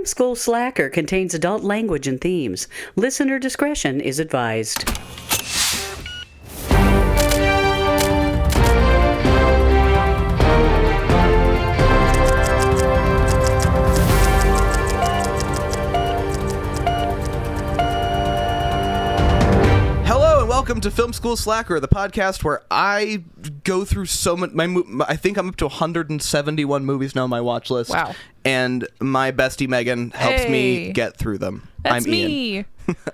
Film School Slacker contains adult language and themes. Listener discretion is advised. Welcome to Film School Slacker, the podcast where I go through so much. I think I'm up to 171 movies now on my watch list. Wow. And my bestie Megan helps me get through them. That's I'm me. Ian.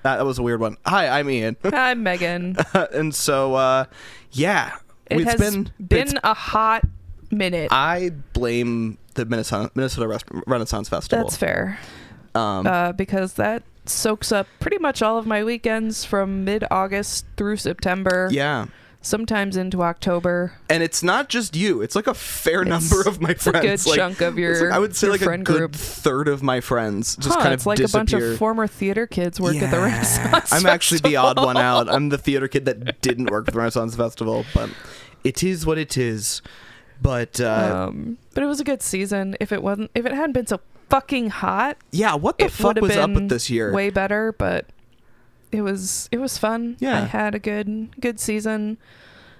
That was a weird one. Hi, I'm Ian. I'm Megan. And so, yeah. It's been a hot minute. I blame the Minnesota Renaissance Festival. That's fair. Because that soaks up pretty much all of my weekends from mid-August through September. Yeah. Sometimes into October. And it's not just you. It's like a fair number of my friends. It's a good chunk of your I would say like a good group. Third of my friends just kind of like disappear. A bunch of former theater kids work at the Renaissance I'm actually the Festival. odd one out. I'm the theater kid that didn't work at the Renaissance Festival, but it is what it is. But it was a good season. If it hadn't been so fucking hot, yeah, what the fuck was up with this year? Way better, but it was fun. Yeah, I had a good season.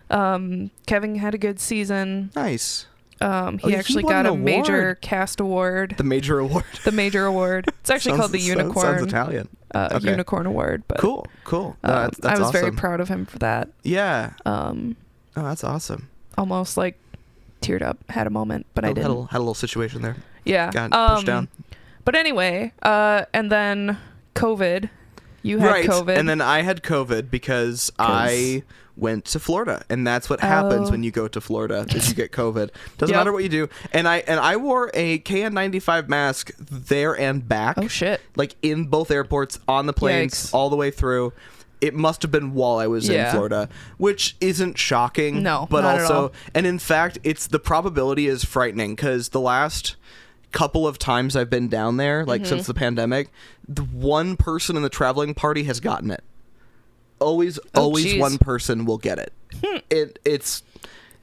Kevin had a good season. Nice. He actually got a major cast award. The major award. The major award. It's actually called the Unicorn. Sounds Italian. Okay. Unicorn Award. But cool. That's I was awesome. very proud of him for that. Yeah. Oh, that's awesome. Almost like teared up. Had a moment, but I didn't. Had a little situation there. Yeah. Got pushed down. But anyway, and then COVID. You had COVID. And then I had COVID because I went to Florida, and that's what happens when you go to Florida, is you get COVID. Doesn't matter what you do. And I wore a KN95 mask there and back. Oh shit. Like in both airports, on the planes, Yikes. all the way through. It must have been while I was in Florida, which isn't shocking. No, but not also, at all. and in fact, the probability is frightening because the last couple of times I've been down there, like since the pandemic, the one person in the traveling party has gotten it. Always one person will get it. It's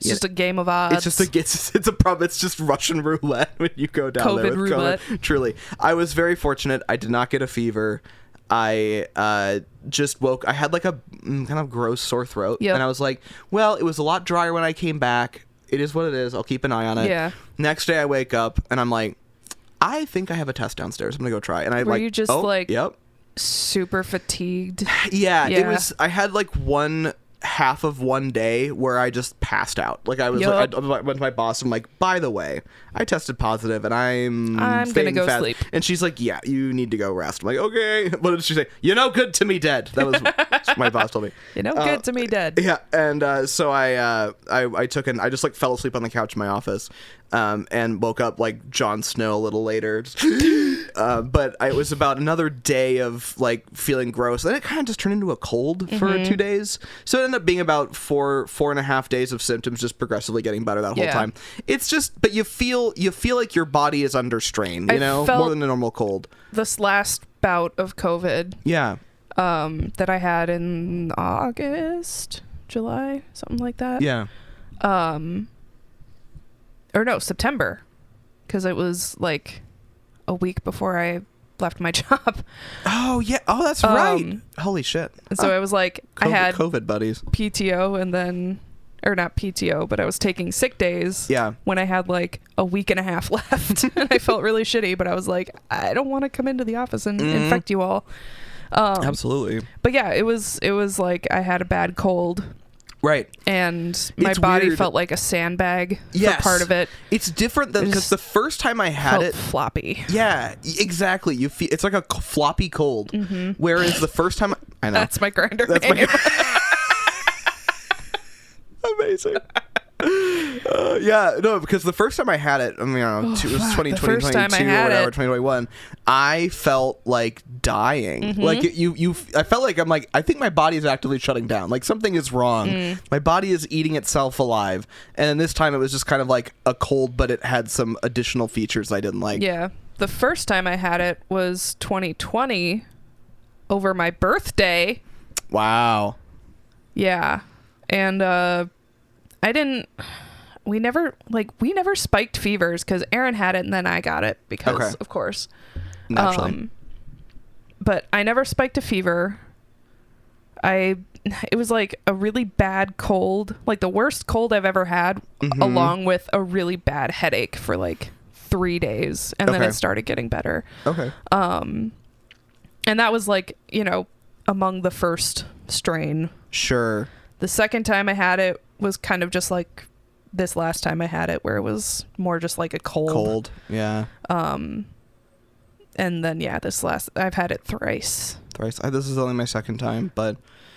just a game of odds. It's a problem. It's just Russian roulette when you go down there with roulette. COVID. Truly, I was very fortunate. I did not get a fever. I just woke. I had like a kind of gross sore throat, and I was like, "Well, it was a lot drier when I came back. It is what it is. I'll keep an eye on it." Yeah. Next day, I wake up and I'm like, "I think I have a test downstairs. I'm gonna go try." And Were you just yep, super fatigued? Yeah, it was. I had like half of one day where I just passed out. Like I was like, I went to my boss. I'm like, by the way, I tested positive and I'm gonna go fat. sleep. And she's like, yeah, you need to go rest. I'm like, okay. What did she say? You're no good to me, dead. That was what my boss told me. You're no good to me, dead. Yeah, and so I took I just like fell asleep on the couch in my office, and woke up like Jon Snow a little later. But it was about another day of like feeling gross. Then it kind of just turned into a cold for 2 days. So it ended up being about 4.5 days of symptoms, just progressively getting better that whole time. It's just, but you feel like your body is under strain, more than a normal cold. This last bout of COVID. Yeah. That I had in August, July, something like that. Yeah. Or no, September, because it was like a week before I left my job. Oh yeah. Oh, that's right. Holy shit. And so I was like, COVID, I had COVID buddies. PTO, and then, or not PTO, but I was taking sick days. Yeah. When I had like a week and a half left, and I felt really shitty. But I was like, I don't want to come into the office and infect you all. Absolutely. But yeah, it was like I had a bad cold. Right. And my body felt like a sandbag for part of it. It's different than, because the first time I had it, floppy. Yeah, exactly. You feel it's like a floppy cold. Whereas the first time, I know that's my grinder name. Amazing. Yeah, no, because the first time I had it, I mean, I don't know, it was 2022 or whatever, 2021, I felt like dying. Like I felt like I think my body is actively shutting down. Like something is wrong. My body is eating itself alive. And this time it was just kind of like a cold, but it had some additional features I didn't like. Yeah. The first time I had it was 2020 over my birthday. Wow. Yeah. And we never spiked fevers because Aaron had it and then I got it because of course. Naturally. But I never spiked a fever. It was like a really bad cold, like the worst cold I've ever had, along with a really bad headache for like 3 days, and then it started getting better. Okay. And that was like, among the first strain. Sure. The second time I had it was kind of just like this last time I had it, where it was more just like a cold. Yeah. And then I've had it thrice. This is only my second time, but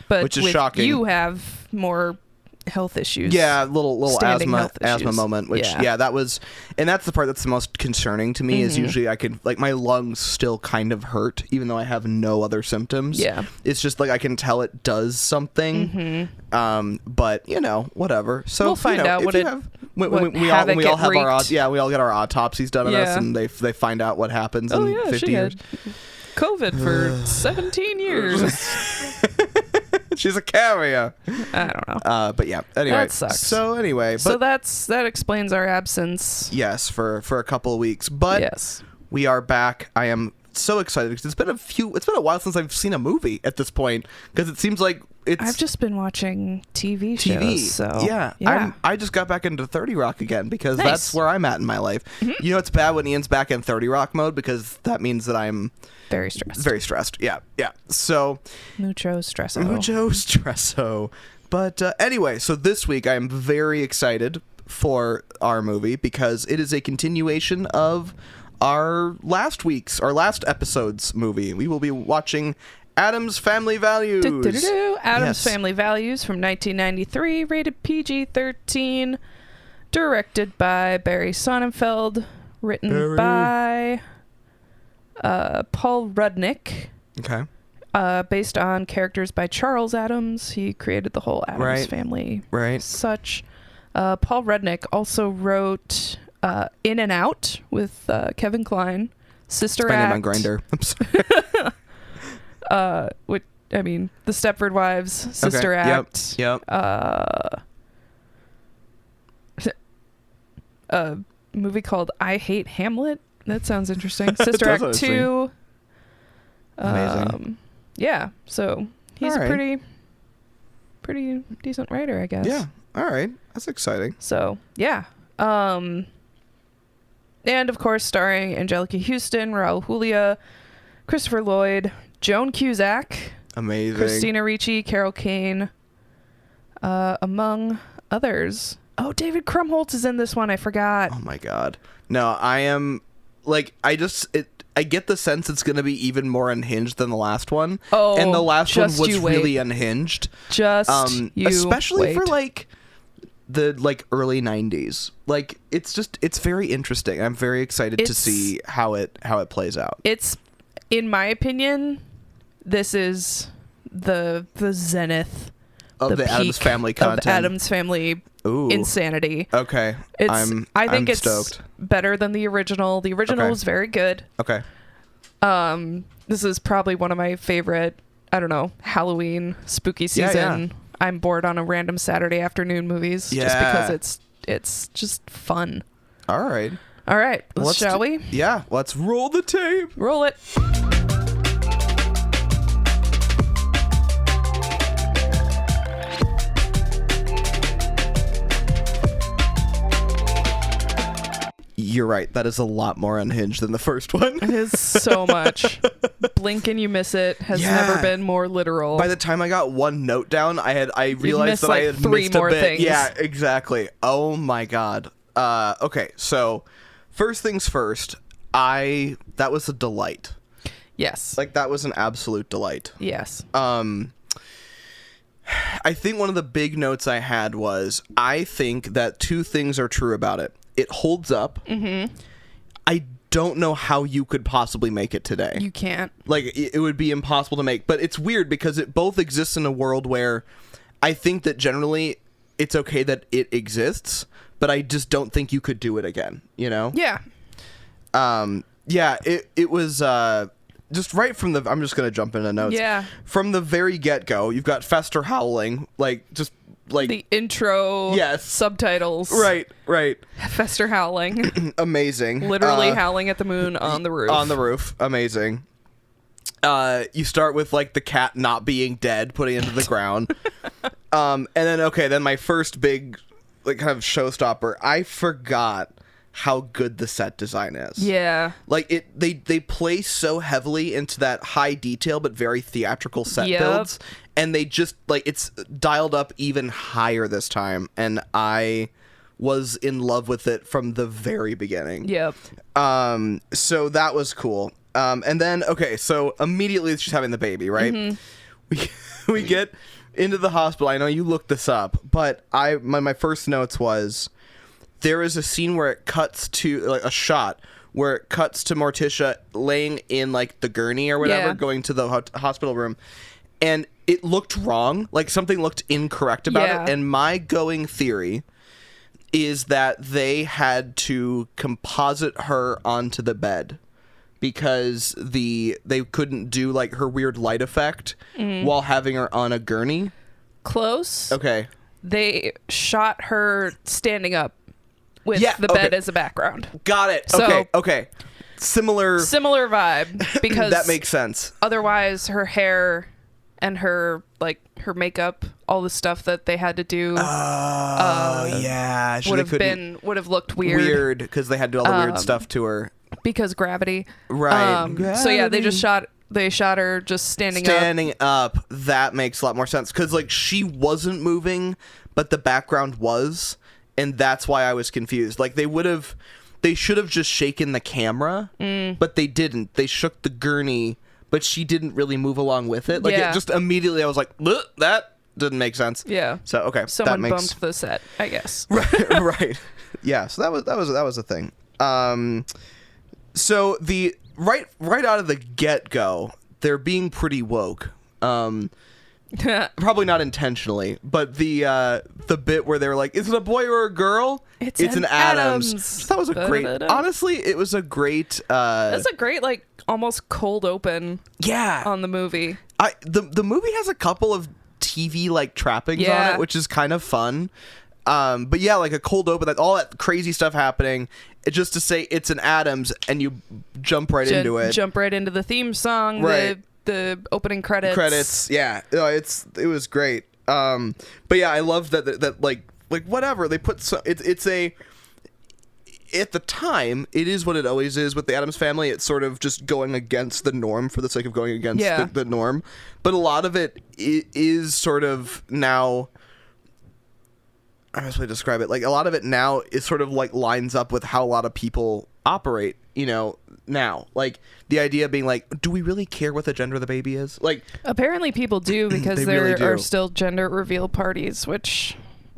which is with shocking. You have more health issues. Yeah, little asthma issues. moment, which that was, and that's the part that's the most concerning to me. Is usually I can, like, my lungs still kind of hurt even though I have no other symptoms. Yeah, it's just like I can tell it does something. But whatever. So we'll find out we all get our autopsies done on us, and they find out what happens in 50 years. COVID for 17 years. She's a carrier. I don't know. But yeah, anyway. That sucks. So anyway. So that explains our absence. Yes, for a couple of weeks. But we are back. I am so excited because it's been a while since I've seen a movie at this point, because it seems like I've just been watching TV shows. So yeah. I just got back into 30 Rock again because that's where I'm at in my life. It's bad when Ian's back in 30 Rock mode, because that means that I'm very stressed. Very stressed. Yeah. So Mucho stresso. But anyway, so this week I am very excited for our movie because it is a continuation of our last episode's movie. We will be watching Addams Family Values. Addams Family Values from 1993, rated PG-13, directed by Barry Sonnenfeld, written by Paul Rudnick. Okay. Based on characters by Charles Addams. He created the whole Addams family. Right. Such. Paul Rudnick also wrote In and Out with Kevin Kline, Sister Act. My name on Grindr. I'm sorry. The Stepford Wives, Sister Act. Yep. A movie called I Hate Hamlet. That sounds interesting. Sister Act 2. Amazing. Yeah, so he's a pretty decent writer, I guess. Yeah. All right. That's exciting. So, yeah. And of course, starring Angelica Houston, Raul Julia, Christopher Lloyd, Joan Cusack, amazing, Christina Ricci, Carol Kane, among others. Oh, David Krumholtz is in this one. I forgot. Oh my God. No, I am like, I get the sense it's going to be even more unhinged than the last one. Oh, and the last one was really unhinged. Especially for like the early 90s. Like, it's very interesting. I'm very excited to see how it plays out. It's, in my opinion, this is the zenith of the Addams Family content. Of Addams Family insanity. Okay. I think it's stoked. Better than the original. The original was very good. Okay. This is probably one of my favorite, Halloween spooky season. Yeah. I'm bored on a random Saturday afternoon movies just because it's just fun. All right. Shall we? Yeah. Let's roll the tape. Roll it. You're right. That is a lot more unhinged than the first one. It is so much. Blink and you miss it has never been more literal. By the time I got one note down, I realized that I had three missed more a bit. things. Yeah, exactly. Oh my God. Okay, so first things first, that was a delight. Yes. That was an absolute delight. Yes. I think one of the big notes I had was, I think that two things are true about it. It holds up. Mm-hmm. I don't know how you could possibly make it today. You can't. It would be impossible to make. But it's weird because it both exists in a world where I think that generally it's okay that it exists, but I just don't think you could do it again, Yeah. Yeah, it was just right from I'm just going to jump into notes. Yeah. From the very get-go, you've got Fester howling, just like the intro subtitles. Right. Fester howling. Amazing. Literally howling at the moon on the roof. On the roof. Amazing. You start with like the cat not being dead, putting it into the ground. And then my first big like kind of showstopper, I forgot how good the set design is. Yeah. Like they play so heavily into that high detail but very theatrical set builds, and they just like it's dialed up even higher this time, and I was in love with it from the very beginning. Yep. So that was cool. And then so immediately she's having the baby, right? Mm-hmm. We get into the hospital. I know you looked this up, but my first notes was there is a scene where it cuts to like a shot where it cuts to Morticia laying in like the gurney or whatever, going to the hospital room, and it looked wrong. Like something looked incorrect about it. And my going theory is that they had to composite her onto the bed because they couldn't do like her weird light effect while having her on a gurney. Close. Okay. They shot her standing up with the bed as a background. Got it. So, okay. Similar vibe because that makes sense. Otherwise her hair and her makeup, all the stuff that they had to do would have looked weird because they had to do all the weird stuff to her because gravity. Right. So yeah, they shot her just standing up. That makes a lot more sense because like she wasn't moving but the background was, and that's why I was confused. Like they should have just shaken the camera, but they didn't. They shook the gurney, but she didn't really move along with it. Like it just immediately I was like, that didn't make sense. Yeah. So okay, someone bumped the set, I guess. Right. Yeah. So that was a thing. So the right out of the get-go, they're being pretty woke. Probably not intentionally, but the bit where they were like, "Is it a boy or a girl?" It's an Addams. That was a great. Honestly, it was a great. That's a great like almost cold open. Yeah. On the movie. The movie has a couple of TV like trappings on it, which is kind of fun. But yeah, like a cold open, all that crazy stuff happening, just to say it's an Addams, and you jump right into it. Jump right into the theme song, right. The opening credits. Yeah. It was great. But yeah, I love that like whatever they put. It's a. At the time, it is what it always is with the Addams Family. It's sort of just going against the norm for the sake of going against the norm. But a lot of it is sort of now. I don't know how to describe it. Like a lot of it now is sort of like lines up with how a lot of people operate, now. Like the idea being like, do we really care what the gender of the baby is? Like apparently people do because there are still gender reveal parties, which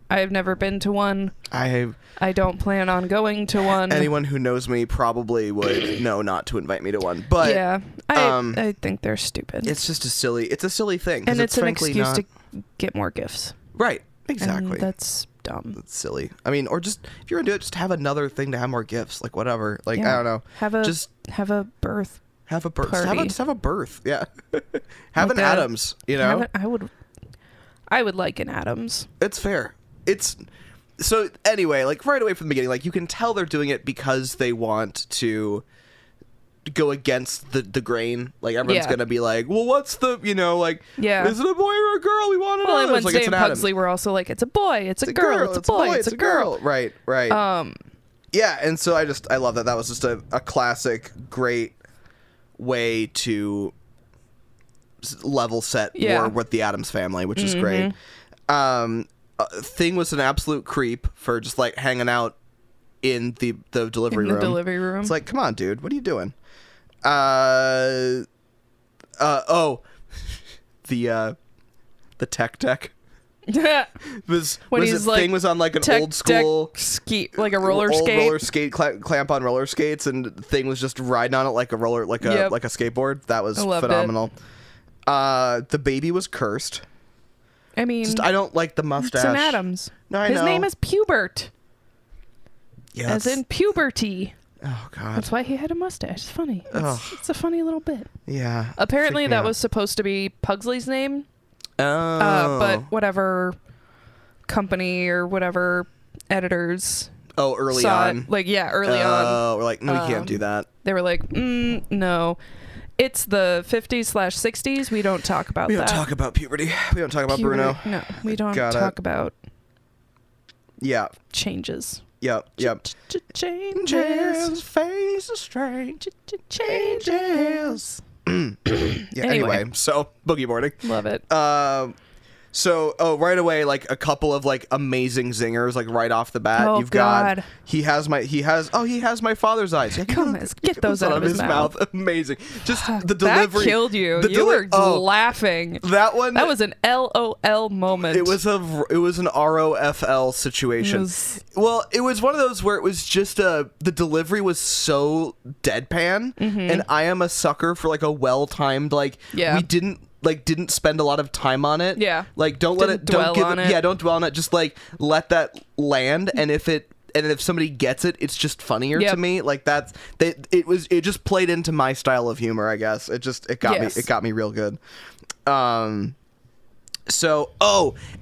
I have never been to one. I don't plan on going to one. Anyone who knows me probably would know not to invite me to one. But yeah, I think they're stupid. It's just a silly thing. And it's an excuse to get more gifts. Right. Exactly. And that's dumb. That's silly. I mean, or just if you're gonna do it, just have another thing to have more gifts. Like whatever. Like I don't know. Have a birth. Have a birth. Party. Just have a birth. Yeah. Have an Addams. I would like an Addams. It's fair. It's so anyway. Like right away from the beginning, like you can tell they're doing it because they want to go against the grain. Like everyone's gonna be like, well, what's the is it a boy or a girl? We want to know. And Wednesday like, and Pugsley were also like, it's a boy, it's a girl, it's a boy, it's a girl. Right. Yeah, and so I love that. That was just a classic, great way to level set war with the Addams Family, which is great. Thing was an absolute creep for just like hanging out in the delivery room. Delivery room. It's like, come on, dude, what are you doing? The tech deck. was his thing was on like an old school ski, like a roller skate clamp on roller skates, and the thing was just riding on it like a roller, like a skateboard. That was phenomenal. The baby was cursed. I mean, I don't like the mustache. It's an Addams. No, I know. His name is Pubert. Yeah, as in puberty. Oh God. That's why he had a mustache. It's funny. It's a funny little bit. Yeah. Apparently that was supposed to be Pugsley's name. Oh. But whatever company or whatever editors early saw on. it. Like, yeah, early on. Oh, we're like, no, you can't do that. They were like, no. It's the 50s/60s. We don't talk about that. We don't talk about puberty. We don't talk about Bruno. No, we don't Got it. talk about Changes. changes. Changes. Faces strange. Changes. Anyway, so boogie boarding. Love it. So right away, like a couple of like amazing zingers, like right off the bat. Oh, You've God. got he has my father's eyes. Yeah, Get those out of his mouth. Amazing. Just the delivery. That killed you. You were laughing. That one. That was an LOL moment. It was an ROFL situation. It was one of those where it was just the delivery was so deadpan, and I am a sucker for like a well-timed we didn't spend a lot of time on it. Yeah. Like don't dwell on it. Yeah, don't dwell on it. Just like let that land, and if somebody gets it, it's just funnier to me. Like it just played into my style of humor, I guess. It got me real good. And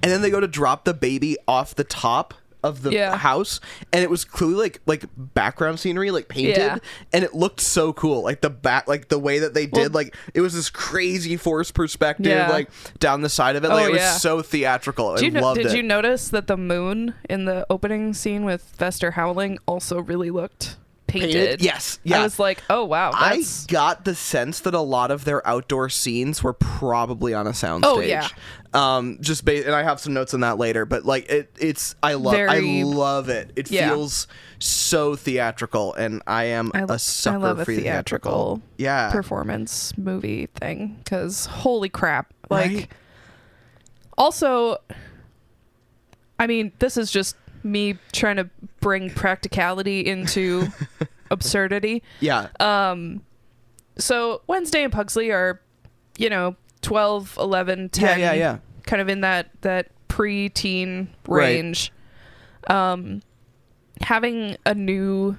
then they go to drop the baby off the top of the house, and it was clearly like background scenery, like painted, and it looked so cool. Like the way that they did, like it was this crazy forced perspective, like down the side of it. Like it was so theatrical. I loved it. Did you notice that the moon in the opening scene with Vester howling also really looked painted? Yes. Yeah. I was like, oh wow. I got the sense that a lot of their outdoor scenes were probably on a soundstage. Oh yeah. And I have some notes on that later, but like I love it. It feels so theatrical, and I am a sucker love for a theatrical performance movie thing, because holy crap. Like, right? Also, I mean, this is just me trying to bring practicality into absurdity. Yeah. So Wednesday and Pugsley are, 12, 11, 10. Yeah. Kind of in that pre-teen range. Right. Having a new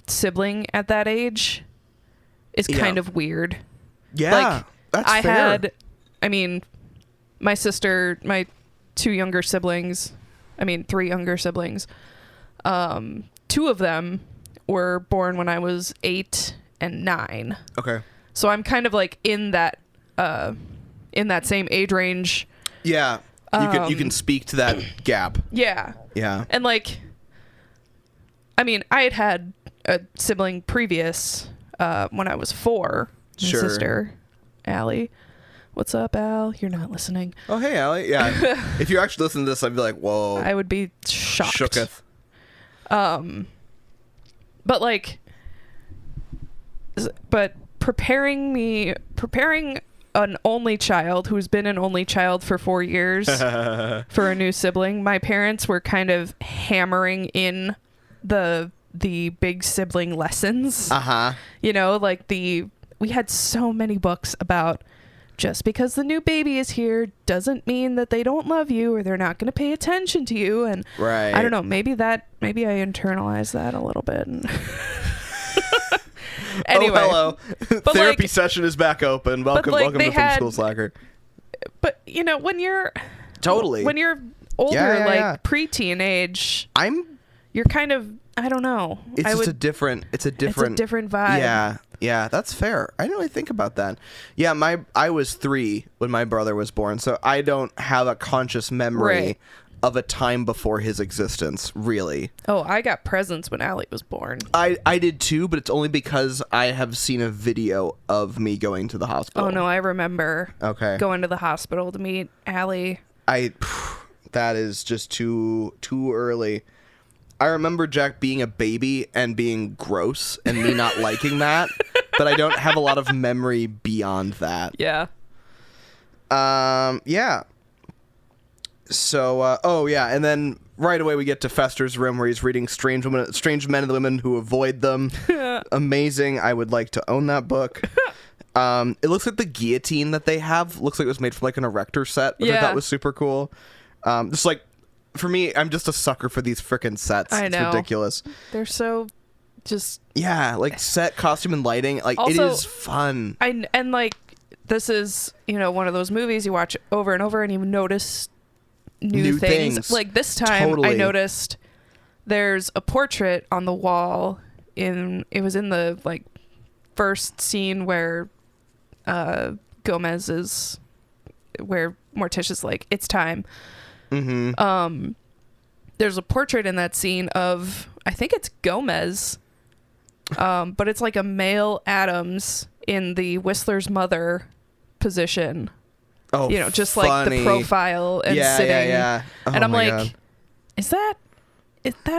sibling at that age is kind of weird. Yeah. That's fair. My sister, my 3 younger siblings. 2 of them were born when I was 8 and 9. Okay. So I'm kind of like in that same age range. Yeah. You can speak to that gap. Yeah. Yeah. And like, I had a sibling previous when I was 4. My sister, Allie. What's up, Al? You're not listening. Oh, hey, Allie. Yeah. If you actually listen to this, I'd be like, whoa. I would be shocked. Shooketh. But preparing an only child who's been an only child for 4 years for a new sibling, my parents were kind of hammering in the big sibling lessons. We had so many books about just because the new baby is here doesn't mean that they don't love you or they're not going to pay attention to you. And right. I don't know, maybe I internalized that a little bit. Anyway, hello. Therapy session is back open. Welcome to Film School Slacker. But when you're totally when you're older, pre-teen age, you're kind of, I don't know. It's a different vibe. Yeah, that's fair. I didn't really think about that. Yeah, I was 3 when my brother was born, so I don't have a conscious memory of a time before his existence, really. Oh, I got presents when Allie was born. I did too, but it's only because I have seen a video of me going to the hospital. Oh no, I remember going to the hospital to meet Allie. That is just too early. I remember Jack being a baby and being gross and me not liking that, but I don't have a lot of memory beyond that. Yeah. Yeah. So, and then right away we get to Fester's room where he's reading Strange Men and the Women Who Avoid Them. Amazing. I would like to own that book. It looks like the guillotine that they have looks like it was made from like an erector set, which I thought was super cool. Just like, for me, I'm just a sucker for these frickin' sets. I know. It's ridiculous. They're so just... Yeah, like set, costume, and lighting. Like, also, it is fun. And like, this is, one of those movies you watch over and over and you notice new things. Like this time Totally. I noticed there's a portrait on the wall it was in the like first scene where Gomez is, where Morticia's like, it's time. Mm-hmm. There's a portrait in that scene of, I think it's Gomez, but it's like a male Addams in the Whistler's mother position. Oh, you know, just funny. like the profile and sitting. Yeah. Oh, and I'm my like, God. is that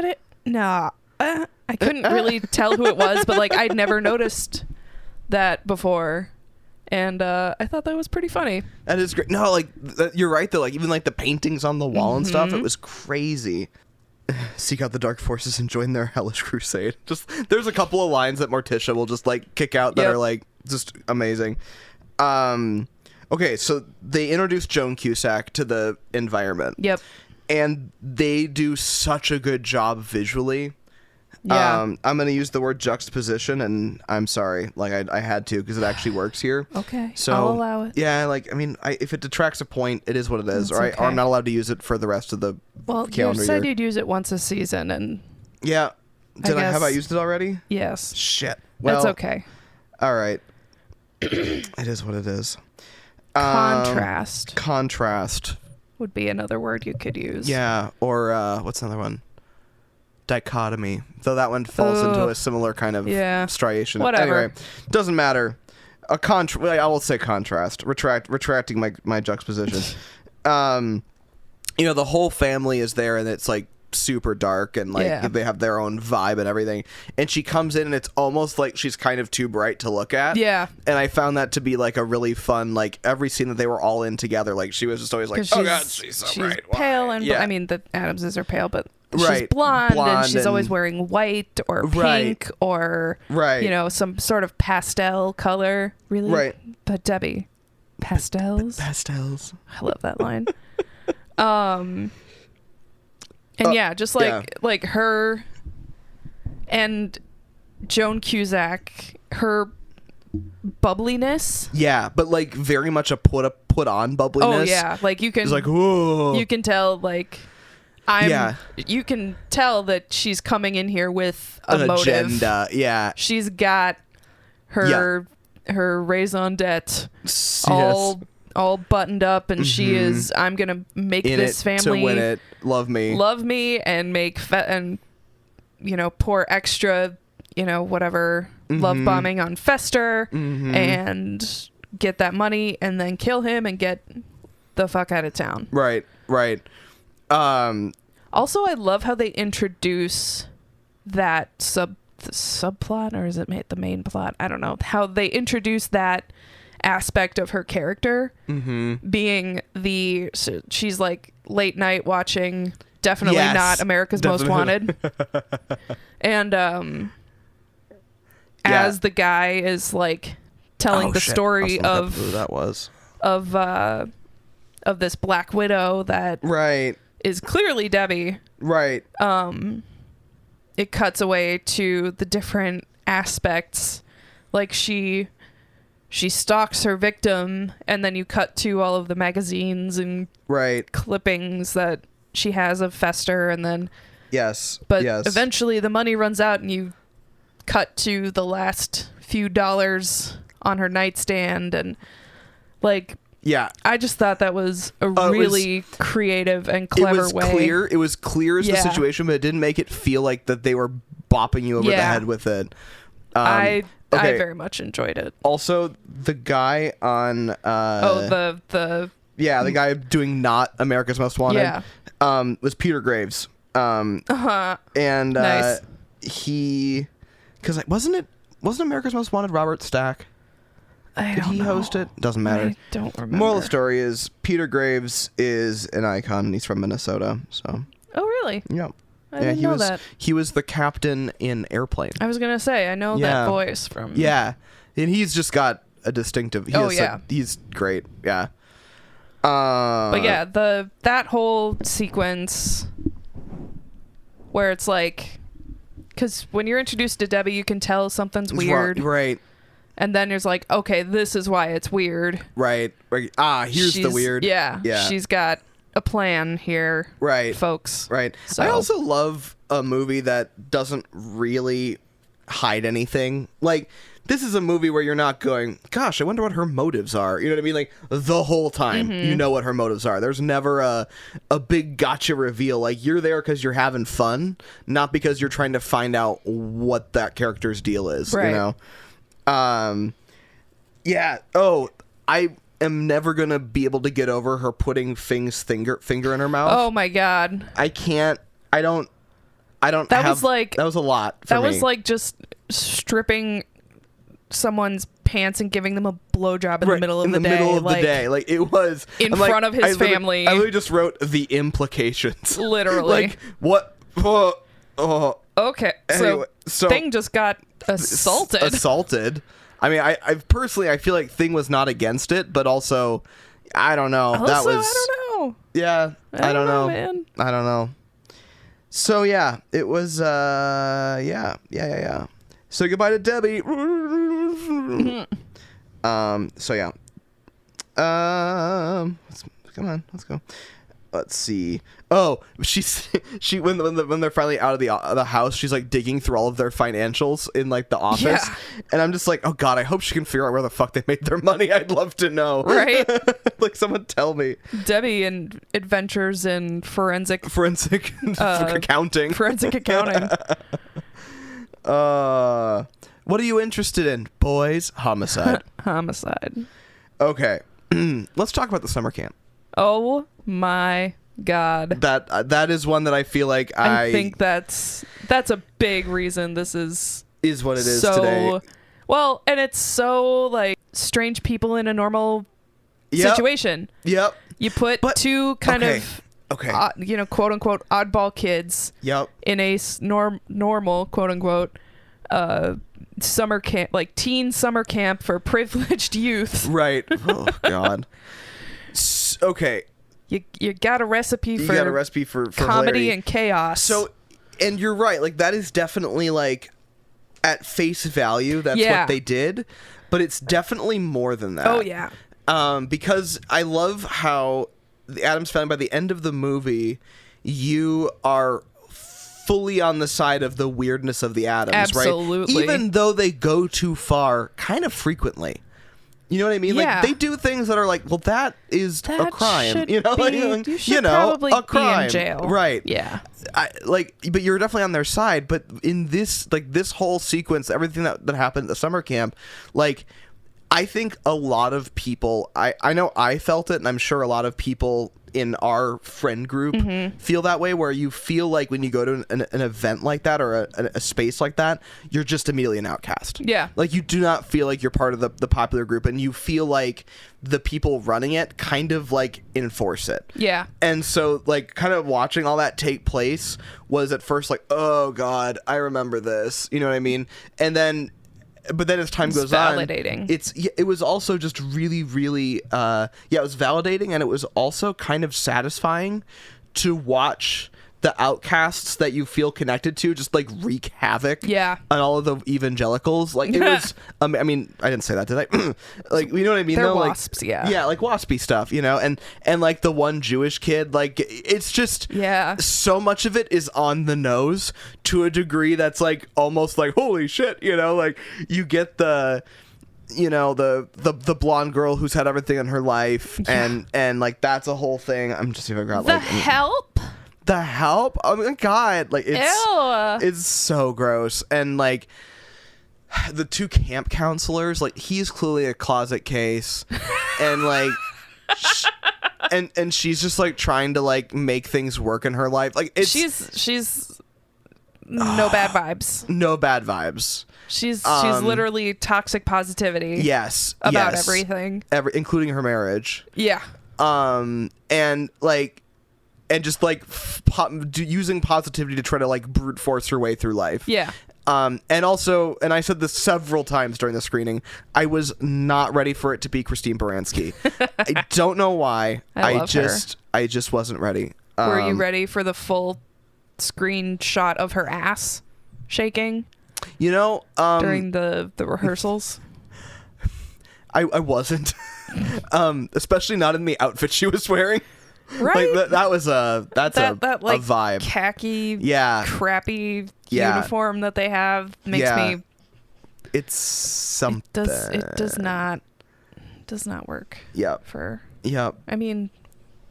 it? Nah. I couldn't really tell who it was, but like I'd never noticed that before. And I thought that was pretty funny. That is great. No, like you're right though. Like even like the paintings on the wall and stuff, it was crazy. Seek out the dark forces and join their hellish crusade. Just there's a couple of lines that Morticia will just like kick out that are like just amazing. Okay, so they introduced Joan Cusack to the environment. Yep. And they do such a good job visually. Yeah. I'm going to use the word juxtaposition, and I'm sorry. Like, I had to because it actually works here. Okay, So, I'll allow it. Yeah, like, I mean, if it detracts a point, it is what it is, That's right? okay. Or I'm not allowed to use it for the rest of the calendar you said year. you'd use it once a season, and Yeah. Have I guess- used it already? yes. Shit. Well, That's okay. All right. It is what it is. Contrast would be another word you could use. Yeah, or what's another one? Dichotomy. Though that one falls into a similar kind of striation. Whatever. Anyway, doesn't matter. I will say contrast. Retracting my juxtaposition. You know, the whole family is there, and it's like super dark, and like they have their own vibe and everything. And she comes in, and it's almost like she's kind of too bright to look at. Yeah. And I found that to be like a really fun, like every scene that they were all in together, like she was just always like, oh God, she's so bright. Why?" Pale, and I mean the Addamses are pale, but she's Right. blonde, and she's and- always wearing white or Right. pink or Right. you know, some sort of pastel color. Really? Right. But Debbie, pastels? Pastels. I love that line. And yeah, just like her and Joan Cusack, her bubbliness. Yeah, but like very much a put on bubbliness. Oh yeah, like you can. It's like, whoa. You can tell like. You can tell that she's coming in here with a An motive. agenda. Yeah. She's got her raison d'etre all buttoned up, and she is. I'm gonna make In this it family to win it. Love me, and make and you know, pour extra, you know, whatever love bombing on Fester and get that money, and then kill him and get the fuck out of town. Right. Also, I love how they introduce that subplot, or is it the main plot? I don't know. How they introduce that aspect of her character being she's like late night watching, definitely not America's Most Wanted. And as the guy is like telling the story of who that was. of this Black Widow that is clearly Debbie. Right. It cuts away to the different aspects. Like she stalks her victim, and then you cut to all of the magazines and clippings that she has of Fester, and then eventually the money runs out, and you cut to the last few dollars on her nightstand, and like I just thought that was a really creative and clever way. It was clear as the situation, but it didn't make it feel like that they were bopping you over the head with it. I very much enjoyed it. Also, the guy on the guy doing not America's Most Wanted was Peter Graves. And nice. Because wasn't America's Most Wanted Robert Stack? Did he host it? Doesn't matter. I don't remember. Moral of the story is Peter Graves is an icon, and he's from Minnesota. So. Oh really? Yeah. I didn't know that. He was the captain in Airplane. I was gonna say I know that voice from. Yeah, and he's just got a distinctive. He's great. Yeah. But yeah, that whole sequence where it's like, because when you're introduced to Debbie, you can tell something's weird. Right. And then there's like, okay, this is why it's weird. Right. Here's the weird. Yeah. She's got a plan here, Right. folks. Right. So. I also love a movie that doesn't really hide anything. Like, this is a movie where you're not going, gosh, I wonder what her motives are. You know what I mean? Like, the whole time, you know what her motives are. There's never a big gotcha reveal. Like, you're there because you're having fun, not because you're trying to find out what that character's deal is, right. you know? Yeah. Oh, I am never going to be able to get over her putting Fing's finger in her mouth. Oh, my God. I can't. I don't That have, was like... that was a lot for That me. was like just stripping someone's pants and giving them a blowjob in the middle of the day. Middle of the day. Like, it was in front of his family. I literally just wrote the implications. Literally. Like, what? Okay. Anyway, so Thing just got assaulted. Assaulted. I mean, I personally, I feel like Thing was not against it, but also, I don't know. Also, that was. I don't know. Yeah. I don't know. Man. I don't know. So yeah, it was. Yeah. So goodbye to Debbie. So yeah. Come on, let's go. Let's see. Oh, she when they're finally out of the house, she's like digging through all of their financials in like the office, Yeah. and I'm just like, oh god, I hope she can figure out where the fuck they made their money. I'd love to know. Right. Like, someone tell me. Debbie and adventures in forensic Accounting. forensic accounting. What are you interested in, boys? Homicide. Homicide. Okay. Let's talk about the summer camp. Oh my God. That is one that I feel like I think that's a big reason this is what it is so today. well, and it's so like strange people in a normal Yep. situation. Yep. You put But- two kind okay. of Okay. quote unquote oddball kids Yep. in a normal quote unquote summer camp, like teen summer camp for privileged youth. Right. Oh god. Okay. You got a recipe You for got a recipe for comedy hilarity. and chaos. So, and you're right. Like, that is definitely like at face value. That's Yeah. what they did, but it's definitely more than that. oh yeah. Because I love how the Addams Family, by the end of the movie, you are fully on the side of the weirdness of the Addams, Absolutely. right? Even though they go too far kind of frequently. You know what I mean? Yeah. Like, they do things that are like, well, that is a That crime. should You know, be- like, you should probably a crime. be in jail. Right. Yeah. But you're definitely on their side. But in this, like, this whole sequence, everything that happened at the summer camp, like, I think a lot of people, I know I felt it, and I'm sure a lot of people in our friend group feel that way, where you feel like when you go to an event like that or a space like that, you're just immediately an outcast. Yeah. Like, you do not feel like you're part of the popular group, and you feel like the people running it kind of like enforce it. Yeah. And so, like, kind of watching all that take place was at first like, oh god, I remember this. You know what I mean? And then, but then as time goes validating. on, it was also just really, really, it was validating, and it was also kind of satisfying to watch the outcasts that you feel connected to just like wreak havoc Yeah. on all of the evangelicals. Like, it was, I mean, I didn't say that, did I? Like, you know what I mean? They're though? wasps, like, yeah. Yeah, like waspy stuff, you know? And like the one Jewish kid, like, it's just, Yeah. so much of it is on the nose to a degree that's like almost like, holy shit, you know? Like, you get the, you know, the blonde girl who's had everything in her life, and Yeah. that's a whole thing. I'm just figuring out, The like, Help. The Help. Oh my god, like, Ew. it's so gross. And like the two camp counselors, like, he's clearly a closet case, and like and she's just like trying to like make things work in her life. Like, it's She's no bad vibes. no bad vibes. She's literally toxic positivity. Yes, About yes. everything. Including her marriage. Yeah. And like, and just like using positivity to try to like brute force her way through life. Yeah. And also, and I said this several times during the screening, I was not ready for it to be Christine Baranski. I don't know why. I love her. I just wasn't ready. Were you ready for the full screenshot of her ass shaking You know, during the rehearsals? I wasn't. Especially not in the outfit she was wearing. Right? Like that's a like vibe. khaki, Yeah. crappy Yeah. uniform that they have makes Yeah. me. It's something. It does not work. Yep. For. Yep. I mean,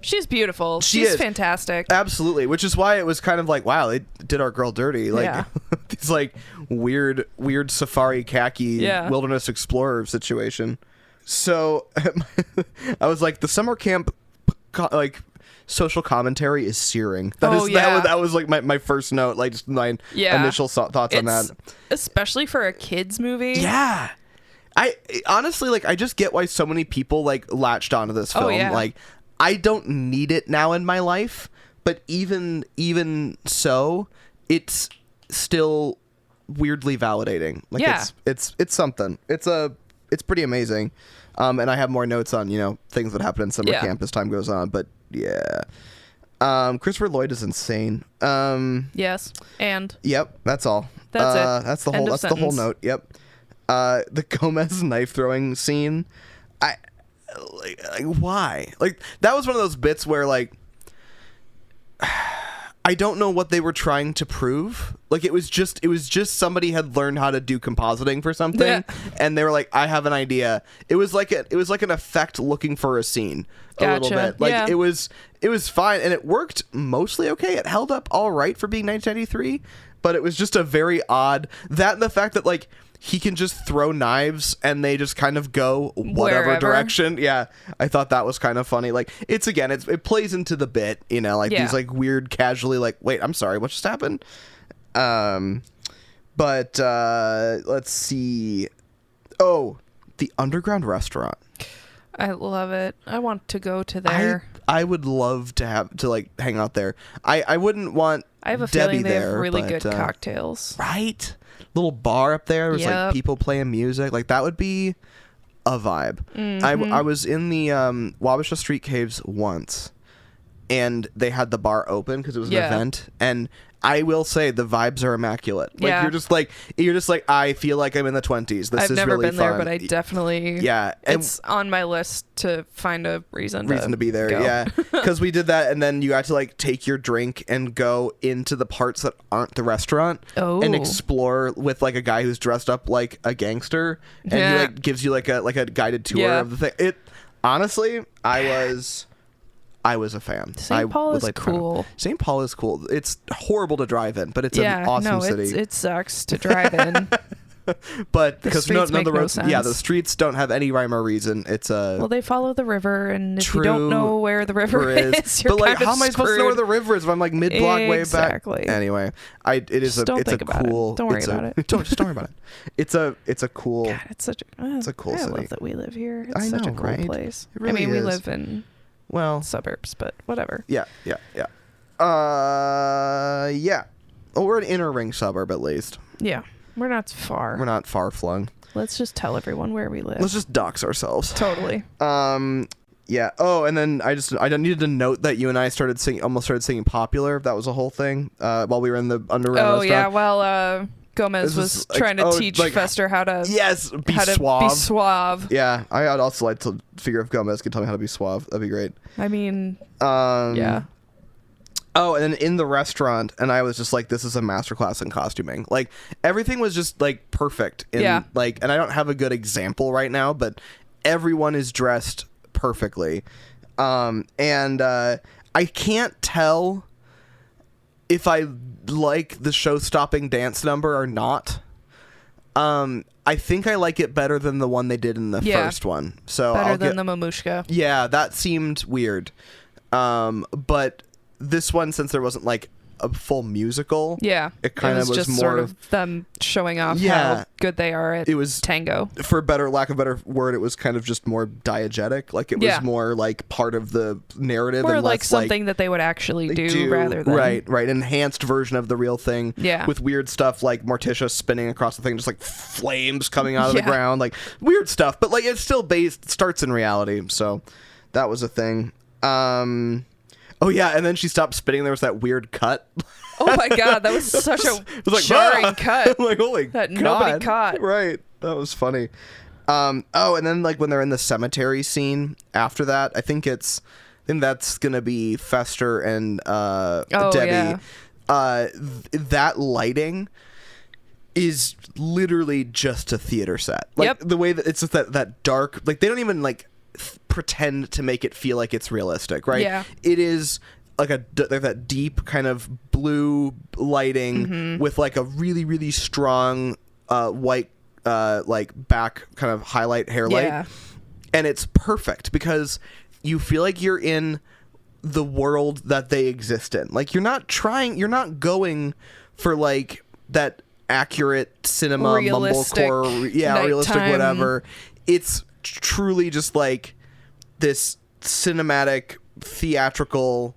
she's beautiful. She She's is. fantastic. Absolutely, which is why it was kind of like, wow, they did our girl dirty. Like Yeah. these like weird safari khaki Yeah. wilderness explorer situation. So I was like, the summer camp like social commentary is searing. That was like my first note, like just my initial thoughts on that. Especially for a kids movie. Yeah. I honestly, like, I just get why so many people like latched onto this film. Yeah. Like, I don't need it now in my life, but even so, it's still weirdly validating. Like, Yeah. it's something. It's pretty amazing. And I have more notes on, things that happen in summer camp as time goes on, but yeah. Christopher Lloyd is insane. Yes. And. Yep, that's all. That's it. That's the End whole. of That's the whole sentence. note. Yep. The Gomez knife throwing scene. Like why? Like that was one of those bits where like I don't know what they were trying to prove. Like it was just somebody had learned how to do compositing for something, Yeah. and they were like, I have an idea. It was like an effect looking for a scene a little Gotcha. bit. Like Yeah. it was fine, and it worked mostly okay. It held up all right for being 1993, but it was just a very odd that and the fact that like he can just throw knives and they just kind of go whatever Wherever. direction. Yeah, I thought that was kind of funny. Like it plays into the bit, like Yeah. these like weird casually like, wait, I'm sorry, what just happened? But let's see. Oh, the underground restaurant. I love it. I want to go to there. I would love to have to like hang out there. I wouldn't want I have a Debbie feeling they there, have really but, good cocktails. right? Little bar up there. There's like Yep. people playing music. Like that would be a vibe. Mm-hmm. I was in the Wabasha Street Caves once, and they had the bar open because it was an Yeah. event. And I will say the vibes are immaculate. Like Yeah. you're just like I feel like I'm in the 20s. This I've is never really been fun. there, but I definitely. Yeah, and It's on my list to find a reason to be there. go. Yeah, because we did that, and then you had to like take your drink and go into the parts that aren't the restaurant and Oh. explore with like a guy who's dressed up like a gangster, and he Yeah. like gives you like a guided tour Yeah. of the thing. It honestly, I was a fan. St. Paul would is like to find out. cool. St. Paul is cool. It's horrible to drive in, but it's an awesome city. it sucks to drive in. But because none streets of the make no roads, sense. the streets don't have any rhyme or reason. It's a Well, they follow the river, and if True. you don't know where the river is, you're but like, kind of how am I supposed to know where the river is if I'm like mid block way back? Exactly. Anyway, Just don't think about it. cool. Don't worry about it. Just don't worry about it. It's a cool. God, it's such a cool I city. love that we live here. It's I such a know, cool right? place. It really I mean, we is. live in Well, suburbs, but whatever. yeah. Yeah. Well, we're an inner ring suburb at least. Yeah, we're not far. We're not far flung. Let's just tell everyone where we live. Let's just dox ourselves. Totally. Yeah. Oh, and then I needed to note that you and I almost started singing Popular. That was a whole thing while we were in the underground Oh restaurant. yeah. Well, Gomez This was is like- trying to oh, teach like- Fester how to Yes, be how suave. to be suave. Yeah, I'd also like to figure if Gomez could tell me how to be suave. That'd be great. I mean, Yeah. yeah. Oh, and then in the restaurant, and I was just like, this is a masterclass in costuming. Like, everything was just, like, perfect. Yeah. Like, and I don't have a good example right now, but everyone is dressed perfectly. And I can't tell if I like the show-stopping dance number or not. I think I like it better than the one they did in the first one. So Better than the Mamushka. Yeah, that seemed weird. But this one, since there wasn't like a full musical, Yeah. it kind of was just more sort of them showing off Yeah. how good they are at It was- tango. for lack of a better word, it was kind of just more diegetic. Like it was Yeah. more like part of the narrative, Or and like less something that they would actually do rather than right enhanced version of the real thing. Yeah. with weird stuff like Morticia spinning across the thing, just like flames coming out of the Yeah. ground, like weird stuff. But like it's still starts in reality, so that was a thing. Oh yeah, and then she stopped spinning. There was that weird cut. Oh my god, that was such a It was like, jarring "Ah!" cut. I'm like, holy That God. nobody caught. Right, that was funny. Oh, and then like when they're in the cemetery scene after that, I think it's think that's gonna be Fester and Oh, Debbie. yeah. That lighting is literally just a theater set. Like Yep. the way that it's just that dark, like they don't even like pretend to make it feel like it's realistic, right? Yeah. It is like like that deep kind of blue lighting with like a really, really strong white like back kind of highlight hair light. Yeah. And it's perfect because you feel like you're in the world that they exist in. Like you're not going for like that accurate cinema Realistic mumblecore, realistic nighttime. whatever. It's truly just like this cinematic theatrical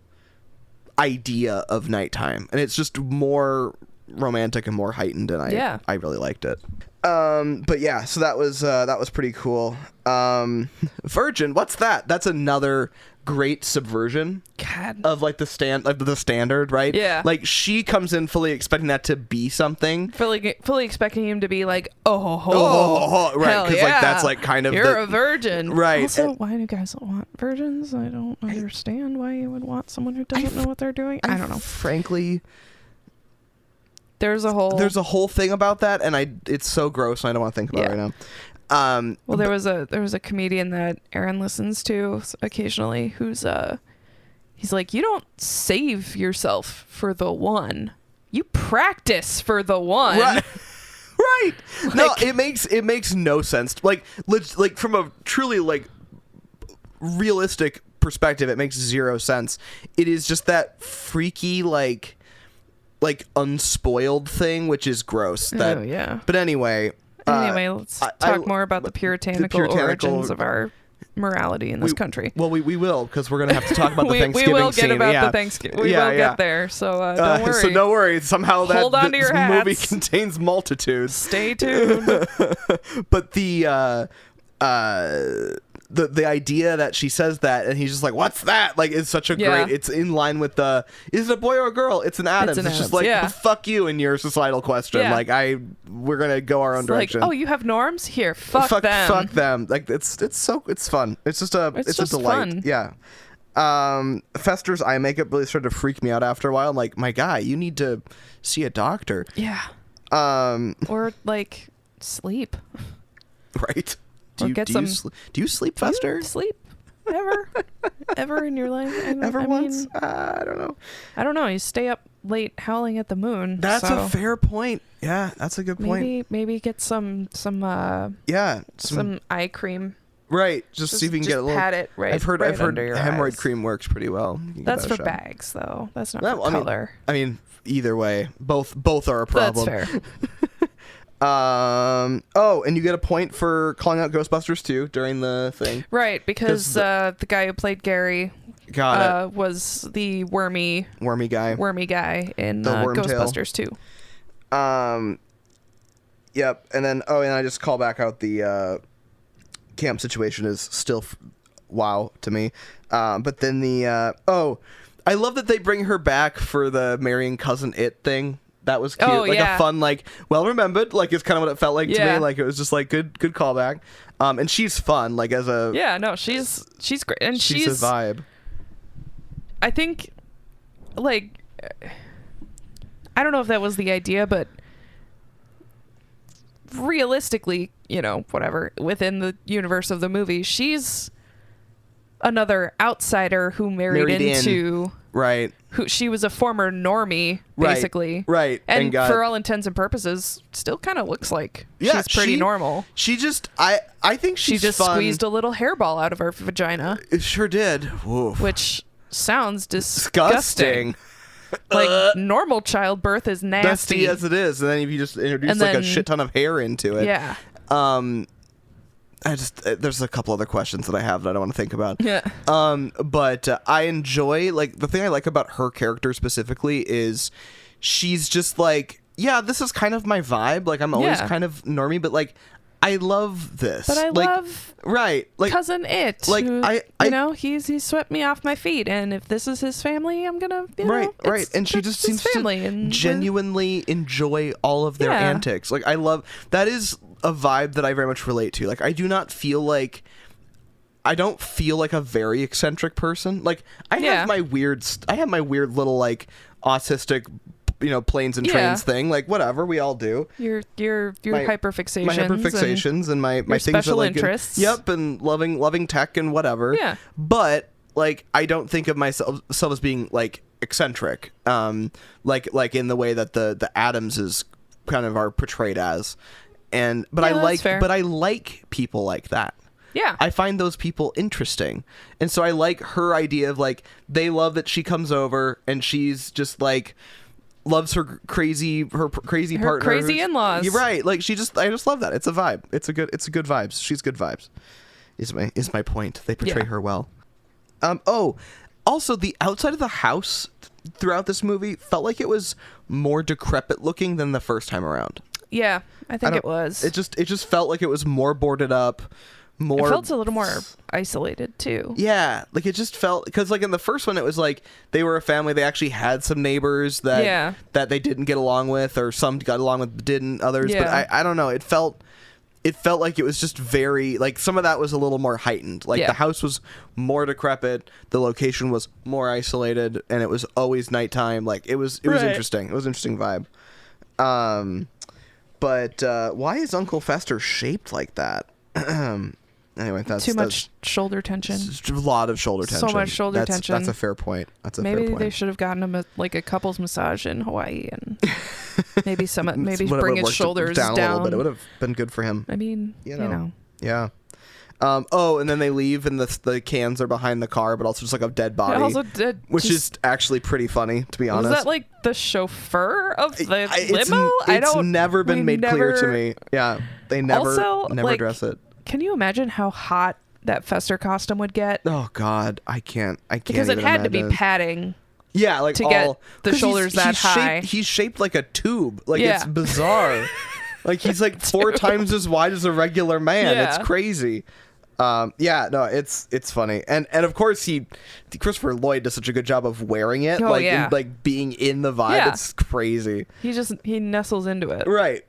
idea of nighttime, and it's just more romantic and more heightened, and I really liked it. But yeah, so that was pretty cool. Virgin, what's that? That's another great subversion God. of like the standard, right? Yeah. Like she comes in fully expecting that to be something. Fully expecting him to be like, Right, hell because yeah, like that's like kind of you're a virgin, right? Also, why do guys want virgins? I don't understand why you would want someone who doesn't know what they're doing. I don't know. Frankly, there's a whole thing about that, and it's so gross, and I don't want to think about it right now. Well, there was a comedian that Aaron listens to occasionally who's he's like, you don't save yourself for the one, you practice for the one. Right. Right. No, it makes no sense. Like from a truly like realistic perspective, it makes zero sense. It is just that freaky like unspoiled thing, which is gross. That, oh yeah. But anyway, let's talk more about the puritanical origins of our morality in this country. Well, we will, because we're going to have to talk about the Thanksgiving we will get scene. about the Thanksgiving. We will get there, so don't worry. So don't worry. Somehow Hold on to your movie hats. contains multitudes. Stay tuned. But the idea that she says that and he's just like, what's that? Like, it's such a great, it's in line with the, is it a boy or a girl? It's an Addams. It's just like, fuck you and your societal question. Yeah. Like we're going to go our own direction. Like, oh, you have norms? Here, fuck them. Fuck them. Like it's fun. It's just a delight. Fun. Yeah. Fester's eye makeup really started to freak me out after a while. I'm like, my guy, you need to see a doctor. Yeah. Or like sleep. Right. Do you sleep, Do Fester? you sleep ever in your life? Once? I don't know. I don't know. You stay up late howling at the moon. That's a fair point. Yeah, that's a good point. Maybe get some eye cream. Right, just see if you can get a little. Pat it right. I've heard under your hemorrhoid eyes. cream works pretty well. That's for bags, though. That's not for color. I mean, either way, both are a problem. That's fair. And you get a point for calling out Ghostbusters 2 during the thing. Right, because the guy who played Gary was the wormy guy in Ghostbusters 2. Yep, and then I just call back out the camp situation is still wow to me. But then I love that they bring her back for the marrying cousin it thing. That was cute. A fun, well remembered. Like, it's kind of what it felt like to me. Like, it was just like good callback. And she's fun. Like, as a she's great, and she's a vibe. I think, like, I don't know if that was the idea, but realistically, whatever, within the universe of the movie, she's another outsider who married into. Right. Who she was a former normie, basically. Right. And for all intents and purposes, still kind of looks like she's pretty normal. She just, I think she's She just fun. squeezed a little hairball out of her vagina. It sure did. Oof. Which sounds disgusting. Like, normal childbirth is nasty. Nasty as it is. And then if you just introduce a shit ton of hair into it. Yeah. There's a couple other questions that I have that I don't want to think about. Yeah. But I enjoy, the thing I like about her character specifically is she's just like, yeah, this is kind of my vibe. Like, I'm always kind of normie, but I love this. But I love cousin it. Like, he swept me off my feet, and if this is his family, I'm gonna right. And she just seems to genuinely enjoy all of their antics. Like, I love that is a vibe that I very much relate to. Like, I do not feel like I don't feel like a very eccentric person. Like I Yeah. have my weird little like autistic, planes and trains thing. Like whatever, we all do. Your My hyperfixations. My hyperfixations and my things special that, like, interests. Yep, and loving tech and whatever. Yeah. But like I don't think of myself as being like eccentric. Like in the way that the Addams is kind of are portrayed as. But Yeah, that's fair. I like people like that. Yeah. I find those people interesting. And so I like her idea of like they love that she comes over and she's just like loves her crazy partner. crazy in-laws. You're right. Like I just love that. It's a vibe. It's a good vibes. She's good vibes. Is my point. They portray her well. Also the outside of the house throughout this movie felt like it was more decrepit looking than the first time around. Yeah, I think it was. It just felt like it was more boarded up. It felt a little more isolated too. Yeah, like it just felt because like in the first one it was like they were a family. They actually had some neighbors that they didn't get along with, or some got along with, didn't others. Yeah. But I don't know. It felt like it was just very like some of that was a little more heightened. Like the house was more decrepit, the location was more isolated, and it was always nighttime. Like it was interesting. It was an interesting vibe. But why is Uncle Fester shaped like that? Anyway, that's too much shoulder tension. A lot of shoulder tension. So much shoulder tension. That's a fair point. Maybe they should have gotten him a couples massage in Hawaii and maybe bring his shoulders down a little bit. It would have been good for him. I mean, you know. Yeah. And then they leave and the cans are behind the car, but also just like a dead body, which is actually pretty funny, to be honest. Was that like the chauffeur of the limo? It's never been made clear to me. Yeah, they never address it. Can you imagine how hot that Fester costume would get? Oh God, I can't. Because it had to be padding. Yeah, like to get the shoulders that high. He's shaped like a tube. Like it's bizarre. Like he's like 4 times as wide as a regular man. Yeah. It's crazy. It's funny. And of course Christopher Lloyd does such a good job of wearing it, like being in the vibe. Yeah. It's crazy. He nestles into it. Right.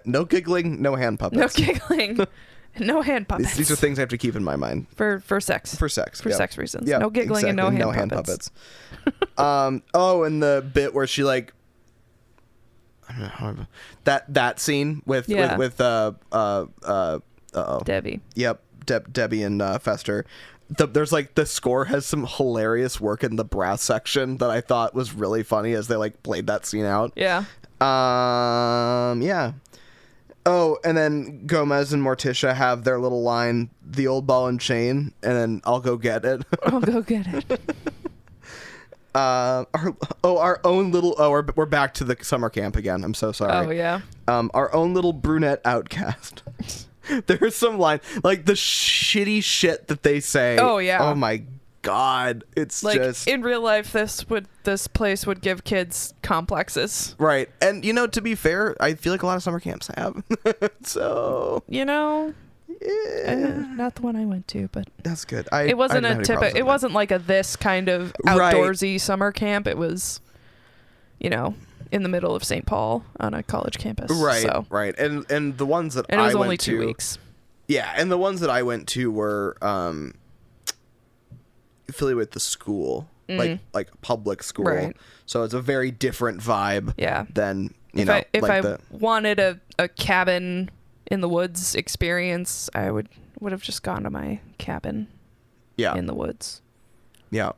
No giggling, no hand puppets. No giggling. No hand puppets. These are things I have to keep in my mind. For sex. For sex. For sex reasons. Yep, no giggling exactly. and no hand puppets. And the bit where she like I don't know that scene with Debbie. Yep, Debbie and Fester. There's like the score has some hilarious work in the brass section that I thought was really funny as they like played that scene out. Yeah. Yeah. Oh, and then Gomez and Morticia have their little line, the old ball and chain, and then I'll go get it. I'll go get it. Our own little we're back to the summer camp again. I'm so sorry. Oh yeah. Our own little brunette outcast. There's some line like the shitty shit that they say. Oh yeah. Oh my God. It's like just in real life this place would give kids complexes. Right. And to be fair, I feel like a lot of summer camps have. So not the one I went to, but that's good. It wasn't it wasn't like this kind of outdoorsy summer camp. It was in the middle of St. Paul on a college campus. Right. So. Right. And the ones that and it was I only went 2 to, weeks. Yeah, and the ones that I went to were affiliated with the school, like public school. Right. So it's a very different vibe. Yeah. Than if I wanted a cabin in the woods experience, I would have just gone to my cabin. Yeah. In the woods. Yeah.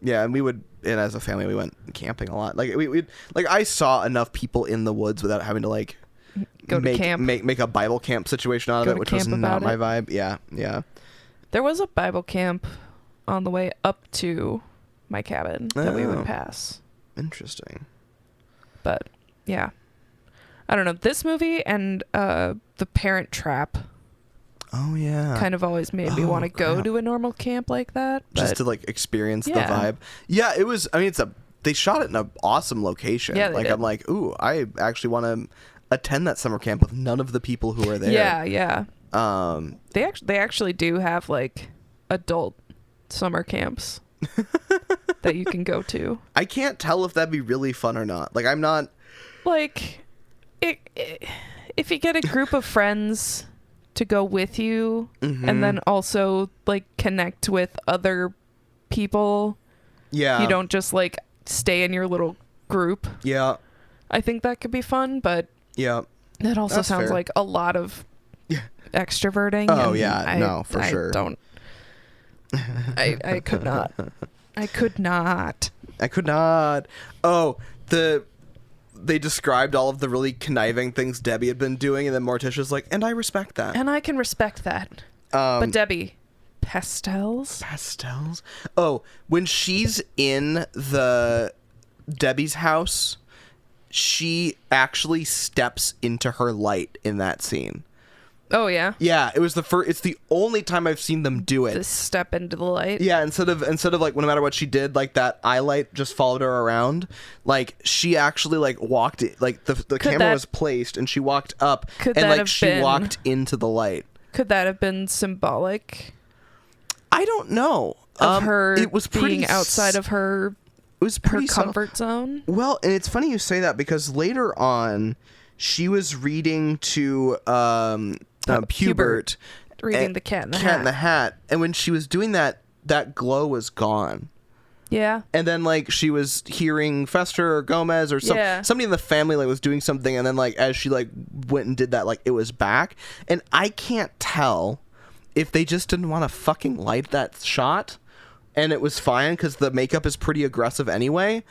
Yeah, and as a family we went camping a lot. Like I saw enough people in the woods without having to like go to camp. Make a Bible camp situation out of it, which was not my vibe. Yeah, yeah. There was a Bible camp on the way up to my cabin that we would pass. Interesting. But yeah, I don't know. This movie and The Parent Trap. Oh yeah. Kind of always made me want to go to a normal camp like that. Just to like experience the vibe. Yeah, it was. I mean, they shot it in an awesome location. Yeah, I'm like, ooh, I actually want to attend that summer camp with none of the people who are there. Yeah, yeah. They actually do have like adult summer camps that you can go to. I can't tell if that'd be really fun or not. Like, I'm not like if you get a group of friends to go with you, and then also like connect with other people. Yeah. You don't just like stay in your little group. Yeah. I think that could be fun, but Yeah. that also That's sounds fair. like a lot of extroverting. Oh, and yeah. No, for sure. I could not. I could not. I could not. Oh, they described all of the really conniving things Debbie had been doing, and then Morticia's like, and I respect that. And I can respect that. But Debbie, pastels? Pastels? Oh, when she's in Debbie's house, she actually steps into her light in that scene. Oh, yeah? Yeah, it was it's the only time I've seen them do it. To step into the light? Yeah, instead of like, no matter what she did, like that eye light just followed her around. Like she actually like walked it, like the camera was placed and she walked up and like she walked into the light. Could that have been symbolic? I don't know. Of her it was being outside of her comfort zone? Well, and it's funny you say that because later on she was reading to Hubert reading The Cat in the Hat. And when she was doing that, that glow was gone. Yeah. And then like she was hearing Fester or Gomez or somebody in the family like was doing something, and then like as she like went and did that, like it was back. And I can't tell if they just didn't want to fucking light that shot and it was fine because the makeup is pretty aggressive anyway,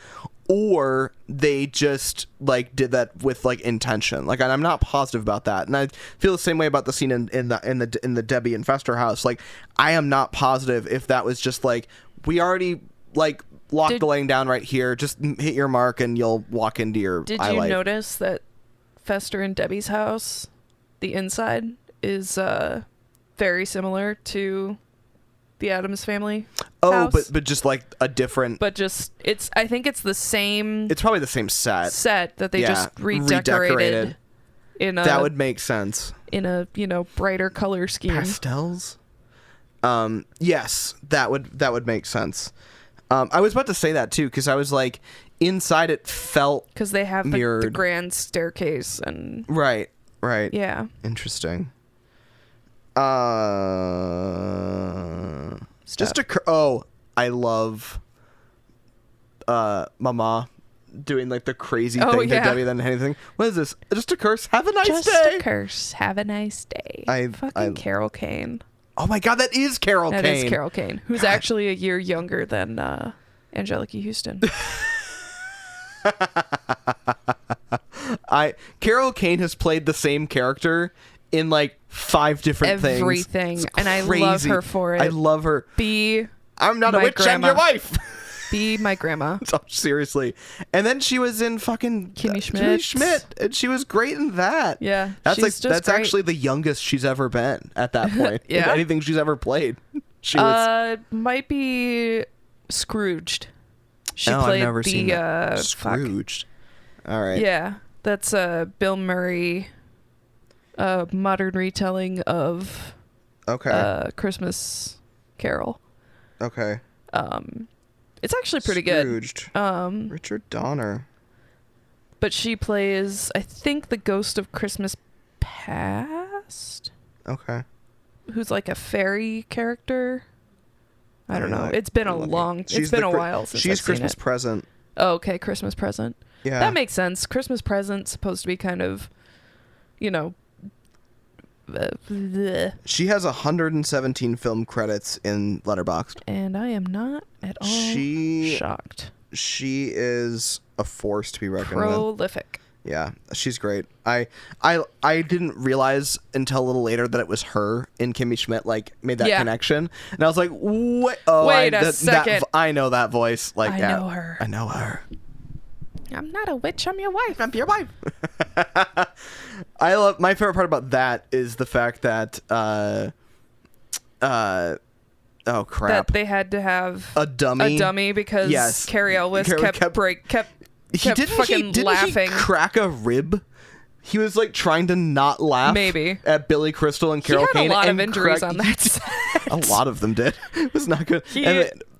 or they just like did that with like intention. Like, and I'm not positive about that. And I feel the same way about the scene in the Debbie and Fester house. Like, I am not positive if that was just like, we already like locked the laying down right here. Just hit your mark and you'll walk into your Did eye you light. notice that Fester and Debbie's house, the inside is very similar to the Addams Family house? but just like a different. But just I think it's the same. It's probably the same set that they just redecorated. That would make sense. In a brighter color scheme. Pastels. Yes, that would make sense. I was about to say that too because I was like, inside it felt because they have mirrored. The grand staircase and right. Yeah. Interesting. Stuff. I love Mama doing like the crazy thing to Debbie than anything. What is this? Just a curse. Have a nice day. Just a curse. Have a nice day. Carol Kane. Oh my god, that is Carol Kane. That is Carol Kane, who's actually a year younger than Angelica Houston. Carol Kane has played the same character in like 5 different things. Everything. And I love her for it. I love her. I'm not a witch, I'm your wife. Be my grandma. Oh, seriously. And then she was in fucking Kimmy Schmidt, and she was great in that. Yeah. That's actually the youngest she's ever been at that point. Yeah. In anything she's ever played. She was might be Scrooged. She I've played never seen that. Scrooged. All right. Yeah. That's Bill Murray modern retelling of Christmas Carol. Okay. It's actually pretty Scrooged. good. Richard Donner. But she plays, I think, the ghost of Christmas Past. Okay. Who's like a fairy character. I don't know. It's been a while since she's I've seen Christmas it. Present. Oh, okay, Christmas Present. Yeah. That makes sense. Christmas Present supposed to be kind of, She has 117 film credits in Letterboxd. And I am not at all shocked. She is a force to be reckoned with. Prolific. Yeah, she's great. I didn't realize until a little later that it was her in Kimmy Schmidt, like, made that connection. And I was like, wait a second. I know that voice. Like, I know her. I know her. I'm not a witch, I'm your wife. I'm your wife. My favorite part about that is the fact that oh crap, that they had to have a dummy because Carrie Elwes kept fucking laughing. He crack a rib? He was like trying to not laugh maybe at Billy Crystal and Carol Kane. He had a lot of injuries on that set. A lot of them did. It was not good.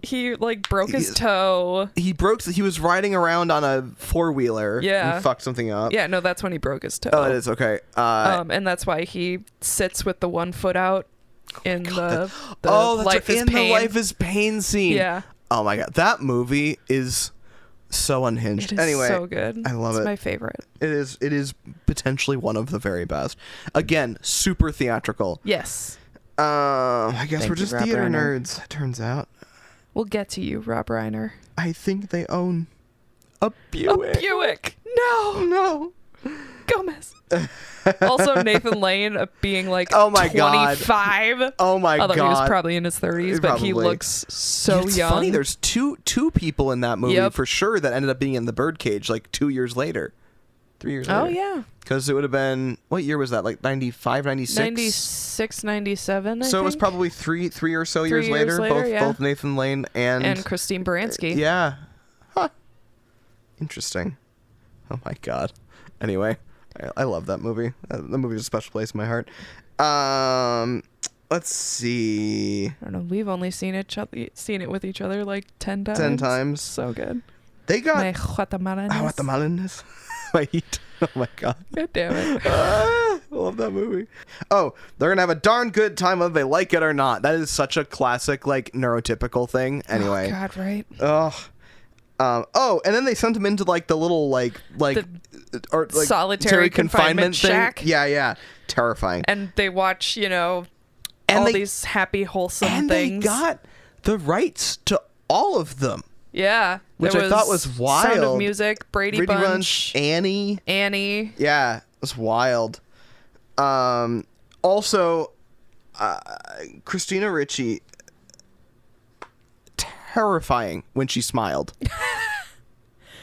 he like broke his toe. He was riding around on a 4-wheeler. Yeah. And fucked something up. Yeah, no, that's when he broke his toe. Oh, it is okay. And that's why he sits with the one foot out in the that's Life is in Pain. the Life is Pain scene. Yeah. Oh my god, that movie is so unhinged. It is Anyway, so good. I love it's it. my favorite. It is potentially one of the very best. Again, super theatrical. Yes. I guess Thank we're you, just Rob theater Reiner. nerds. It turns out. We'll get to you, Rob Reiner. I think they own a Buick. A Buick. No. No. Gomez. Also, Nathan Lane being like Oh my God. 25. Oh my Although god. he was probably in his 30s, but he Probably. looks so It's young. funny. There's two people in that movie Yep. for sure that ended up being in the birdcage like 2 years later. 3 years later. Oh, yeah. Because it would have been, what year was that? Like 95, 96? 96, 97, I So it was think. probably three or so 3 years later. Both yeah. both Nathan Lane And Christine Baranski. Yeah. Huh. Interesting. Oh my god. Anyway, I love that movie. The movie is a special place in my heart. Let's see. I don't know. We've only seen it with each other like 10 times. 10 times. So good. They got My Guatemalan. Guatemalans. My heat. Oh my god. God damn it. I love that movie. Oh, they're gonna have a darn good time whether they like it or not. That is such a classic, like, neurotypical thing. Anyway. Oh, God, right? Oh, and then they sent him into like the little like or like solitary confinement thing. shack. Yeah, terrifying. And they watch, And all they- these happy, wholesome And things. they got the rights to all of them, Yeah. which there I thought was wild. Sound of Music, Brady Bunch, Annie. Yeah, it was wild. Also, Christina Ricci, terrifying when she smiled.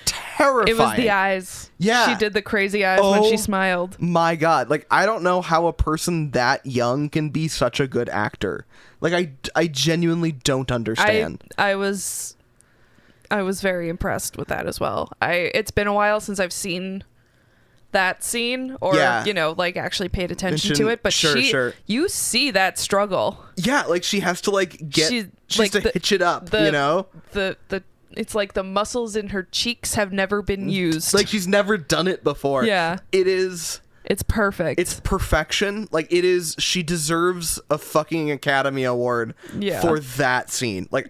Terrifying. It was the eyes. Yeah. She did the crazy eyes when she smiled. My God. Like, I don't know how a person that young can be such a good actor. Like, I genuinely don't understand. I was very impressed with that as well. It's been a while since I've seen that scene or like actually paid attention to it, but sure. You see that struggle. Yeah, like she has to like get She's to hitch it up, the it's like the muscles in her cheeks have never been used. Like she's never done it before. Yeah. It's perfect. It's perfection. Like it is. She deserves a fucking Academy Award for that scene. Like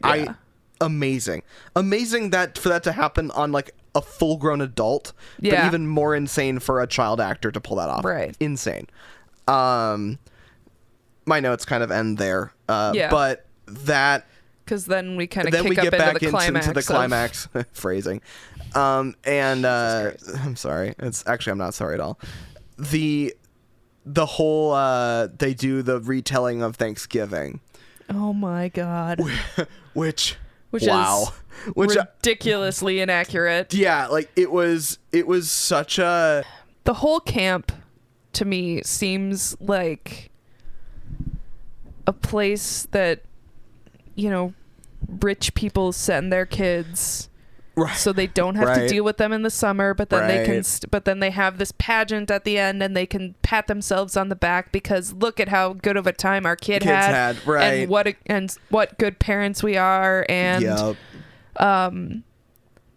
amazing that for that to happen on like a full-grown adult, but even more insane for a child actor to pull that off. Right. Insane. My notes kind of end there. But that. Because then we kind of Then we kick get up back into the climax phrasing. I'm sorry. I'm not sorry at all. The whole they do the retelling of Thanksgiving. Oh my God. Which is ridiculously inaccurate. Yeah, like it was such a. The whole camp to me seems like a place that rich people send their kids so they don't have to deal with them in the summer, but then they can but then they have this pageant at the end and they can pat themselves on the back because look at how good of a time our kids had and what good parents we are, and and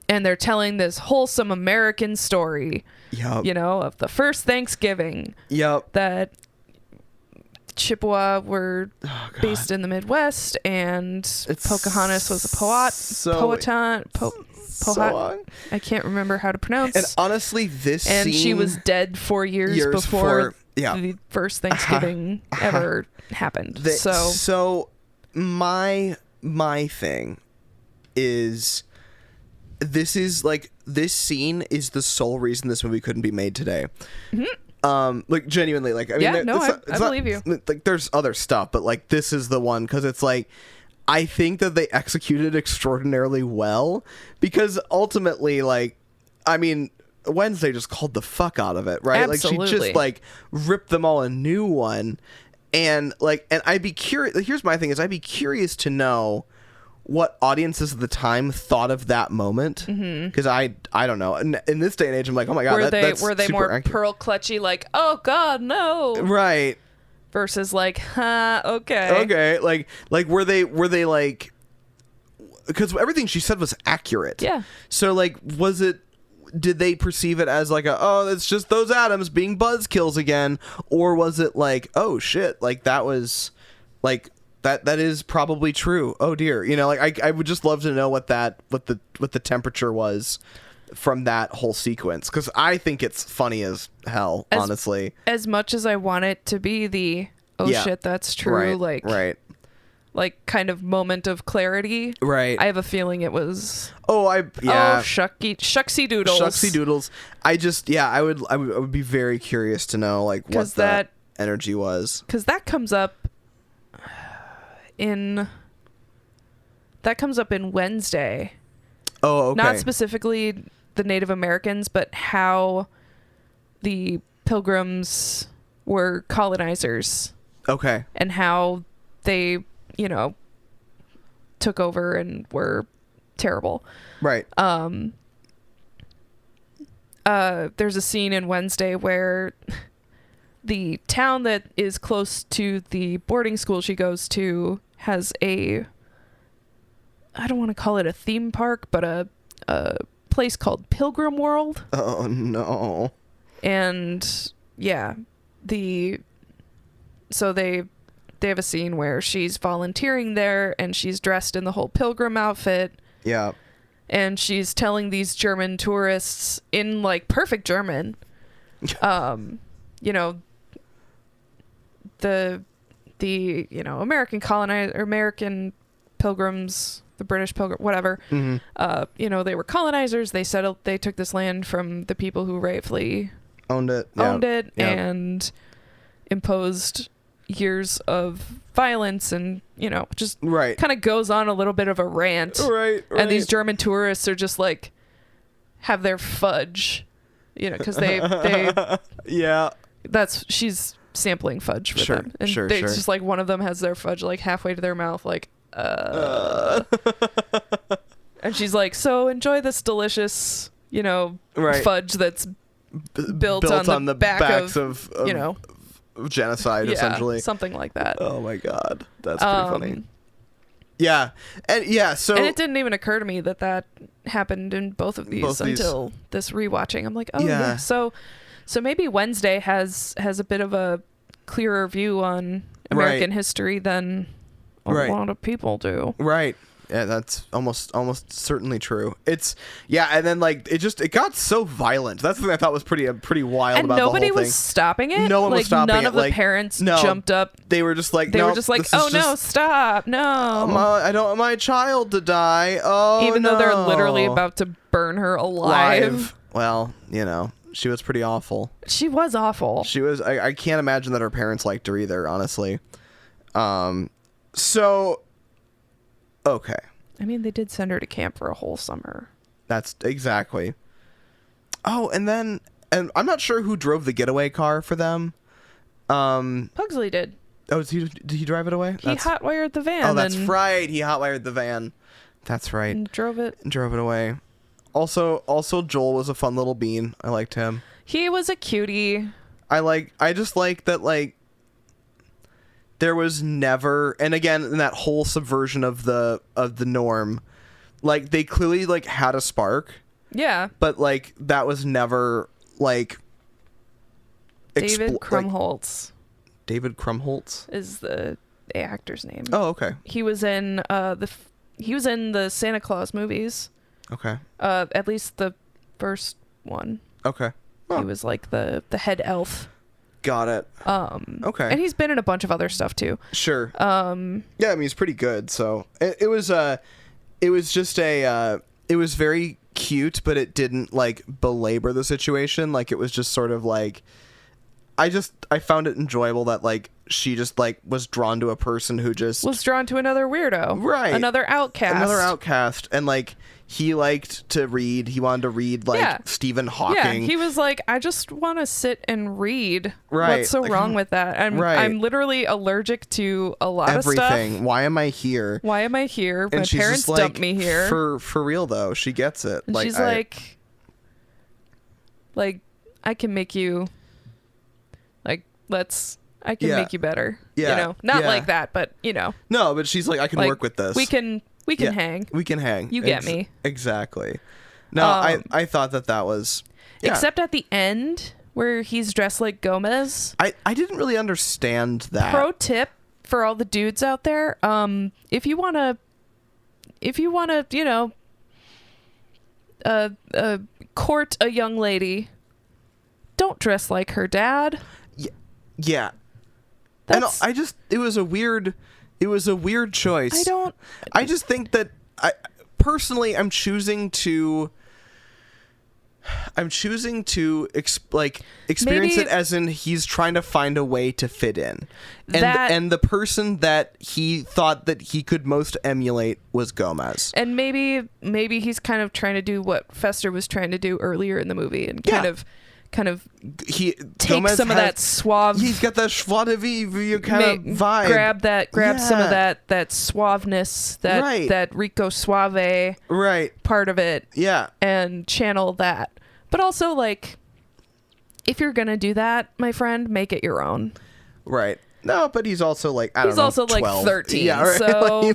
they're telling this wholesome American story of the first Thanksgiving that Chippewa were based in the Midwest, and Pocahontas was a poet. I can't remember how to pronounce. And honestly, this and scene, she was dead 4 years before the first Thanksgiving ever happened. So my thing is, this scene is the sole reason this movie couldn't be made today. Mm-hmm. Like genuinely, like I mean, I believe you. Like there's other stuff, but like this is the one because it's like I think that they executed extraordinarily well because ultimately, like, I mean, Wednesday just called the fuck out of it, right? Absolutely. Like she just like ripped them all a new one, and I'd be curious. Here's my thing: is I'd be curious to know what audiences at the time thought of that moment, because I don't know. In this day and age, I'm like, oh my god, that's were they super more accurate. pearl clutchy, like, oh god, no, right? Versus like, okay, like were they like, because everything she said was accurate. Yeah. So like, did they perceive it as like it's just those Addams being buzzkills again, or was it like, oh shit, like that was like that is probably true. Oh dear, like I would just love to know what the temperature was from that whole sequence, because I think it's funny as hell, honestly. As much as I want it to be the shit, that's true, like kind of moment of clarity. Right. I have a feeling it was. Shucksy doodles. Shucksy doodles. I would be very curious to know like what that energy was. Because that comes up in Wednesday. Oh, okay. Not specifically the Native Americans, but how the Pilgrims were colonizers. Okay. And how they, took over and were terrible. Right. There's a scene in Wednesday where the town that is close to the boarding school she goes to has I don't want to call it a theme park, but a place called Pilgrim World. Oh no. And yeah, so they have a scene where she's volunteering there and she's dressed in the whole pilgrim outfit. Yeah. And she's telling these German tourists in like perfect German, the American pilgrims, the British pilgrim, whatever, mm-hmm. They were colonizers. They settled, they took this land from the people who rightfully owned it and imposed years of violence, and just kind of goes on a little bit of a rant, right. And these German tourists are just like have their fudge, because they yeah, she's sampling fudge for them, and it's just like one of them has their fudge like halfway to their mouth, like and she's like, so enjoy this delicious fudge that's built on the backs of genocide, essentially, something like that. Oh my god, that's pretty funny. Yeah, and so and it didn't even occur to me that happened in both of these until this rewatching. I'm like, oh yeah. So maybe Wednesday has a bit of a clearer view on American history than a lot of people do. Right. Yeah, that's almost certainly true. It's and then like it got so violent. That's the thing I thought was pretty wild and about the whole thing. And nobody was stopping it. No one was stopping it. None of the parents jumped up. They were just like, oh no, stop, no! I don't want my child to die. Oh, even though they're literally about to burn her alive. Well, she was pretty awful. She was awful. She was. I can't imagine that her parents liked her either. Honestly. So. Okay. I mean, they did send her to camp for a whole summer. That's exactly. Oh, and I'm not sure who drove the getaway car for them. Pugsley did. Oh, did he drive it away? He hotwired the van. Oh, that's right. He hotwired the van. That's right. And drove it away. Also, Joel was a fun little bean. I liked him. He was a cutie. I just like that, like, there was never, and again, in that whole subversion of the norm, like, they clearly like had a spark. Yeah. But like that was never like David Krumholtz. David Krumholtz is the actor's name. Oh, okay. He was in the Santa Claus movies. Okay. At least the first one. Okay. Huh. He was like the head elf. Got it. Okay. And he's been in a bunch of other stuff too. Sure. Yeah, I mean, he's pretty good. So it was very cute, but it didn't like belabor the situation. Like, it was just sort of like, I found it enjoyable that like she just like was drawn to a person who just was drawn to another weirdo, right? Another outcast, and like he liked to read. He wanted to read like Stephen Hawking. Yeah, he was like, I just want to sit and read. Right? What's so wrong with that? I'm literally allergic to a lot of stuff. Why am I here? My parents dumped me here. For real though, she gets it. And she's like, I can make you. I can make you better. Yeah. Not like that, but No, but she's like, I can work with this. We can We can hang. We can hang. You get me. Exactly. No, I thought that was... Yeah. Except at the end where he's dressed like Gomez. I didn't really understand that. Pro tip for all the dudes out there, if you want to, you know, court a young lady, don't dress like her dad. Yeah. And it was a weird choice. I just think that personally I'm choosing to experience it as in he's trying to find a way to fit in. And the person that he thought that he could most emulate was Gomez. And maybe he's kind of trying to do what Fester was trying to do earlier in the movie and kind of take some of that suave. He's got that joie de vivre kind of vibe. Grab some of that suaveness, that Rico Suave part of it. Yeah. And channel that. But also, like, if you're gonna do that, my friend, make it your own. Right. No, but he's also like, I don't know, 12. Like 13. Yeah, right. So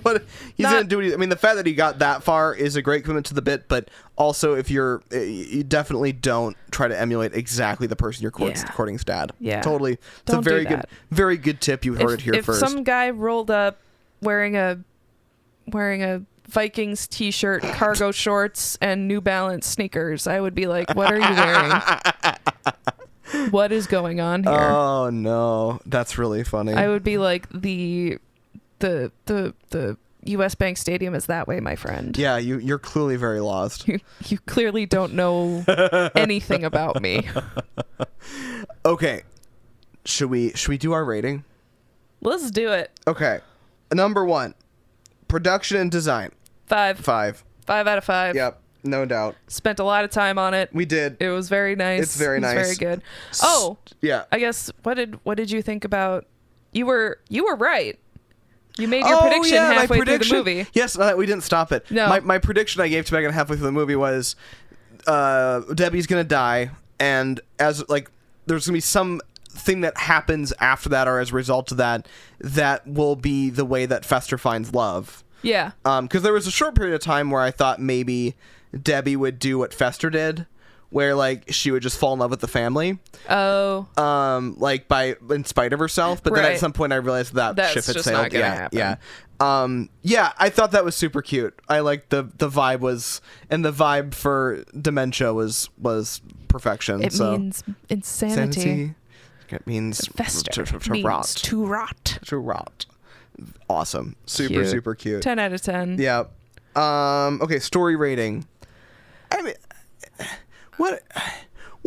he's gonna do it. I mean, the fact that he got that far is a great commitment to the bit, but also if you definitely don't try to emulate exactly the person you're courting's dad. Yeah, totally. It's a very good tip. You heard it here first. If some guy rolled up wearing a Vikings t-shirt, cargo shorts, and New Balance sneakers, I would be like, what are you wearing? What is going on here? Oh no, that's really funny. I would be like, the U.S. Bank Stadium is that way, my friend. Yeah, you're clearly very lost. You clearly don't know anything about me. Okay, should we do our rating? Let's do it. Okay, number 1, production and design. 5. 5 out of 5. Yep. No doubt. Spent a lot of time on it. We did. It was very nice. It's very nice. Very good. Oh, yeah. I guess what did you think about? You were right. You made your prediction halfway through the movie. Yes, we didn't stop it. No. My prediction I gave to Meghan halfway through the movie was Debbie's gonna die, and as like there's gonna be something that happens after that, or as a result of that will be the way that Fester finds love. Yeah. Because there was a short period of time where I thought maybe Debbie would do what Fester did, where like she would just fall in love with the family. Oh. Like in spite of herself, but then at some point I realized that ship had sailed. Not gonna happen. Yeah. I thought that was super cute. I liked the vibe was, and the vibe for dementia was perfection. It means insanity. It means Fester to means rot. To rot. To rot. Awesome. Super cute. 10 out of 10. Yeah. Okay, story rating. I mean, what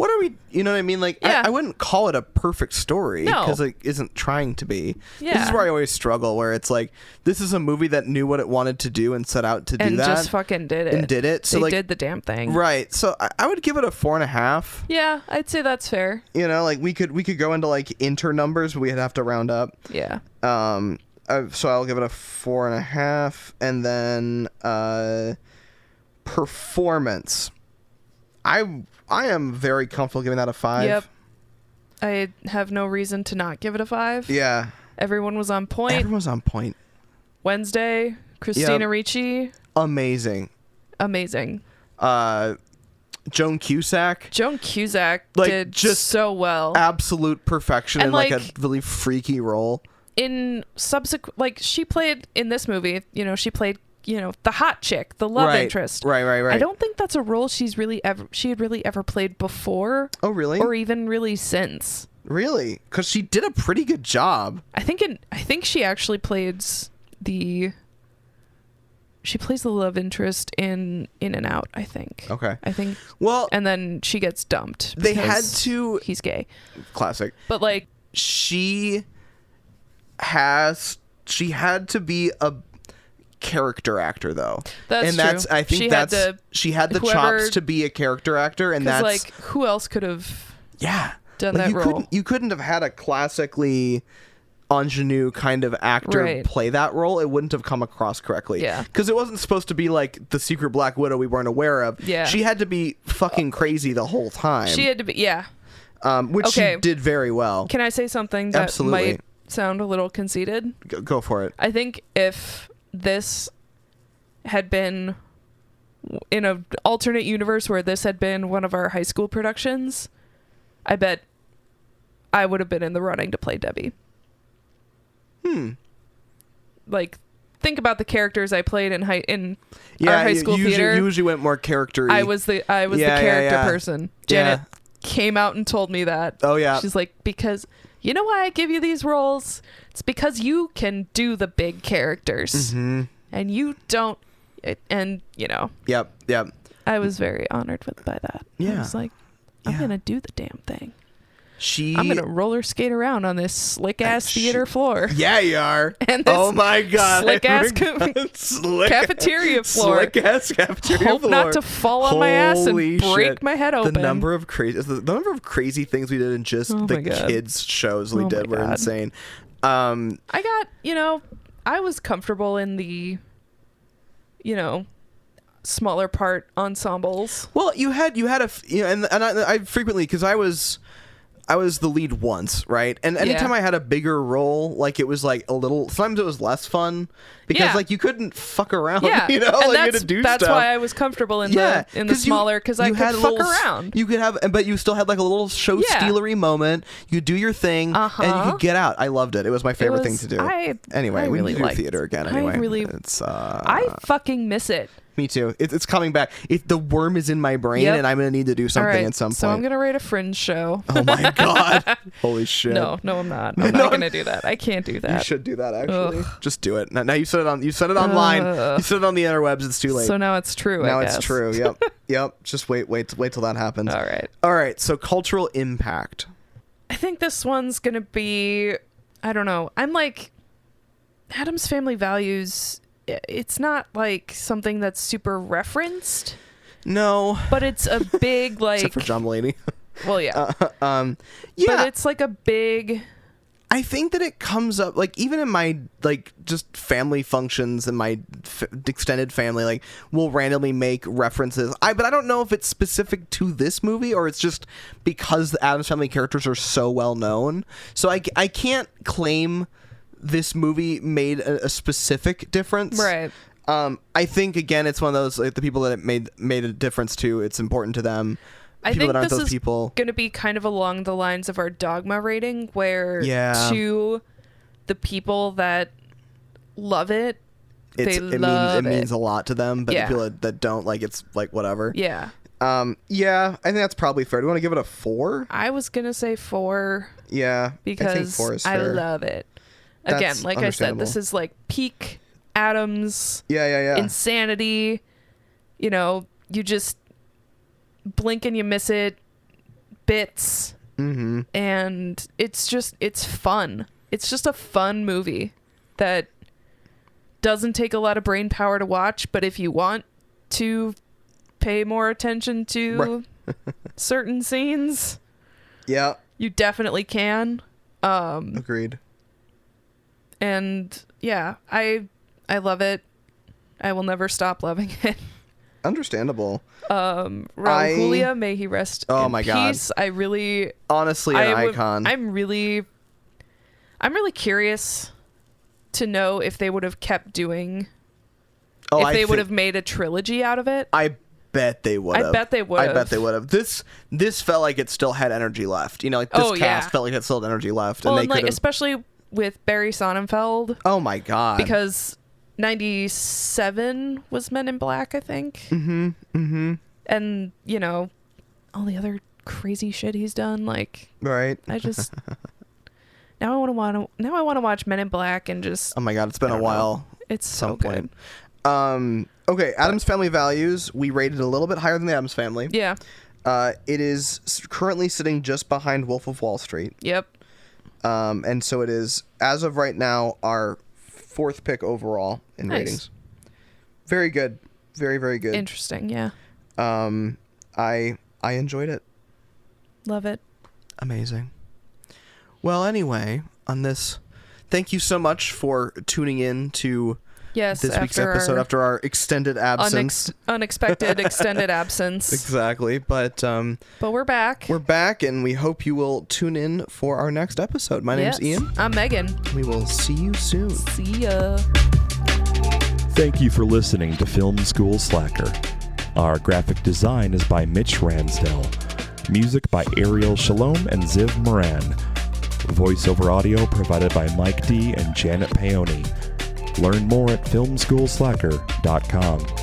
are we, you know what I mean? Like, I wouldn't call it a perfect story because it isn't trying to be. Yeah. This is where I always struggle, where it's like, this is a movie that knew what it wanted to do and set out to do that. And just fucking did it. And did it. So they like, did the damn thing. Right. So I would give it a 4.5. Yeah, I'd say that's fair. You know, like we could go into like inter numbers, but we'd have to round up. Yeah. So I'll give it a 4.5, and then performance. I am very comfortable giving that a 5. Yep. I have no reason to not give it a 5. Yeah. Everyone was on point. Wednesday, Christina Ricci. Amazing. Joan Cusack did just so well. Absolute perfection in like a really freaky role. In subsequent, like she played in this movie, you know, she played, you know, the hot chick, the love interest. Right. I don't think that's a role she had really ever played before. Oh, really? Or even really since. Really? Because she did a pretty good job. I think she actually plays the love interest in and Out, I think. Okay. I think. Well, and then she gets dumped. They had to. He's gay. Classic. But like she had to be a character actor though. That's true. I think she had the chops to be a character actor, and that's like who else could have done like that role? You couldn't have had a classically ingenue kind of actor play that role. It wouldn't have come across correctly. Yeah. Because it wasn't supposed to be like the secret Black Widow we weren't aware of. Yeah. She had to be fucking crazy the whole time. She had to be, which she did very well. Can I say something that might sound a little conceited? Go for it. I think if this had been in an alternate universe where this had been one of our high school productions, I bet I would have been in the running to play Debbie. Like, think about the characters I played in our high school theater. You usually went more character-y. I was the character person. Janet came out and told me that. Oh yeah. She's like, because you know why I give you these roles? It's because you can do the big characters, and you don't. And you know. Yep. I was very honored by that. Yeah. I was like, I'm gonna do the damn thing. I'm gonna roller skate around on this slick ass theater floor. Yeah, you are. And this oh my god, slick ass cafeteria floor. Slick ass cafeteria Hope floor. not to fall on my ass and break my head open. The number of crazy things we did in just the kids shows we did were insane. I was comfortable in the, smaller part ensembles. Well, you had and I frequently, because I was the lead once, right? And anytime I had a bigger role, like it was like a little. Sometimes it was less fun because like you couldn't fuck around. Yeah, you and you had to do that's stuff. why I was comfortable in the smaller, because I could fuck around. You could have, but you still had like a little show stealery moment. You could do your thing, and you could get out. I loved it. It was my favorite thing to do. Anyway, we need to do theater again. Anyway, I fucking miss it. Me too. It's coming back. The worm is in my brain, and I'm gonna need to do something at some point. So I'm gonna write a Fringe show. Oh my god! Holy shit! No, I'm not. I'm not gonna do that. I can't do that. You should do that. Actually, just do it. Now you said it on. You said it online. You said it on the interwebs. It's too late. So now it's true. Now I guess. It's true. Yep. Just wait till that happens. All right. So cultural impact. I think this one's gonna be. I don't know. I'm like, Addams Family Values. It's not like something that's super referenced. No. But it's a big like. Except for John Mulaney. Well, yeah. Yeah. But it's like a big. I think that it comes up like even in my like just family functions and my extended family, like we'll randomly make references. But I don't know if it's specific to this movie or it's just because the Addams Family characters are so well known. So I can't claim this movie made a specific difference. Right. I think again it's one of those like the people that it made a difference to, it's important to them. I think this is going to be kind of along the lines of our Dogma rating, where to the people that love it, it means a lot to them, but the people that don't, like, it's like whatever. Yeah. I think that's probably fair. Do you want to give it a 4? I was going to say 4. Yeah. Because I think 4 is fair. I love it. Again, like I said, this is like peak Addams. Yeah. Insanity. You just blink and you miss it. Bits. Mm-hmm. And it's fun. It's just a fun movie that doesn't take a lot of brain power to watch, but if you want to pay more attention to certain scenes, you definitely can. Agreed. And yeah, I love it. I will never stop loving it. Understandable. Raul Julia, may he rest in peace. God. I really, honestly, an icon. I'm really curious to know if they would have kept doing. If they would have made a trilogy out of it. I bet they would have. I bet they would have. This felt like it still had energy left. Like this cast felt like it still had energy left. Well, and like especially with Barry Sonnenfeld. Oh my god. Because 97 was Men in Black, I think. Mm-hmm. And all the other crazy shit he's done. Like, right. I just now I want to watch Men in Black and just. Oh my god, it's been a while. It's so good. Okay, Addams Family Values. We rated a little bit higher than the Addams Family. Yeah. It is currently sitting just behind Wolf of Wall Street. Yep. And so it is, as of right now, our 4th pick overall in ratings. Very good. Very, very good. Interesting, yeah. I enjoyed it. Love it. Amazing. Well, anyway, on this, thank you so much for tuning in to this week's episode after our extended absence. Unexpected extended absence. Exactly. But we're back. We're back, and we hope you will tune in for our next episode. My name's Ian. I'm Megan. We will see you soon. See ya. Thank you for listening to Film School Slacker. Our graphic design is by Mitch Ransdell. Music by Ariel Shalom and Ziv Moran. Voiceover audio provided by Mike D and Janet Paoni. Learn more at filmschoolslacker.com.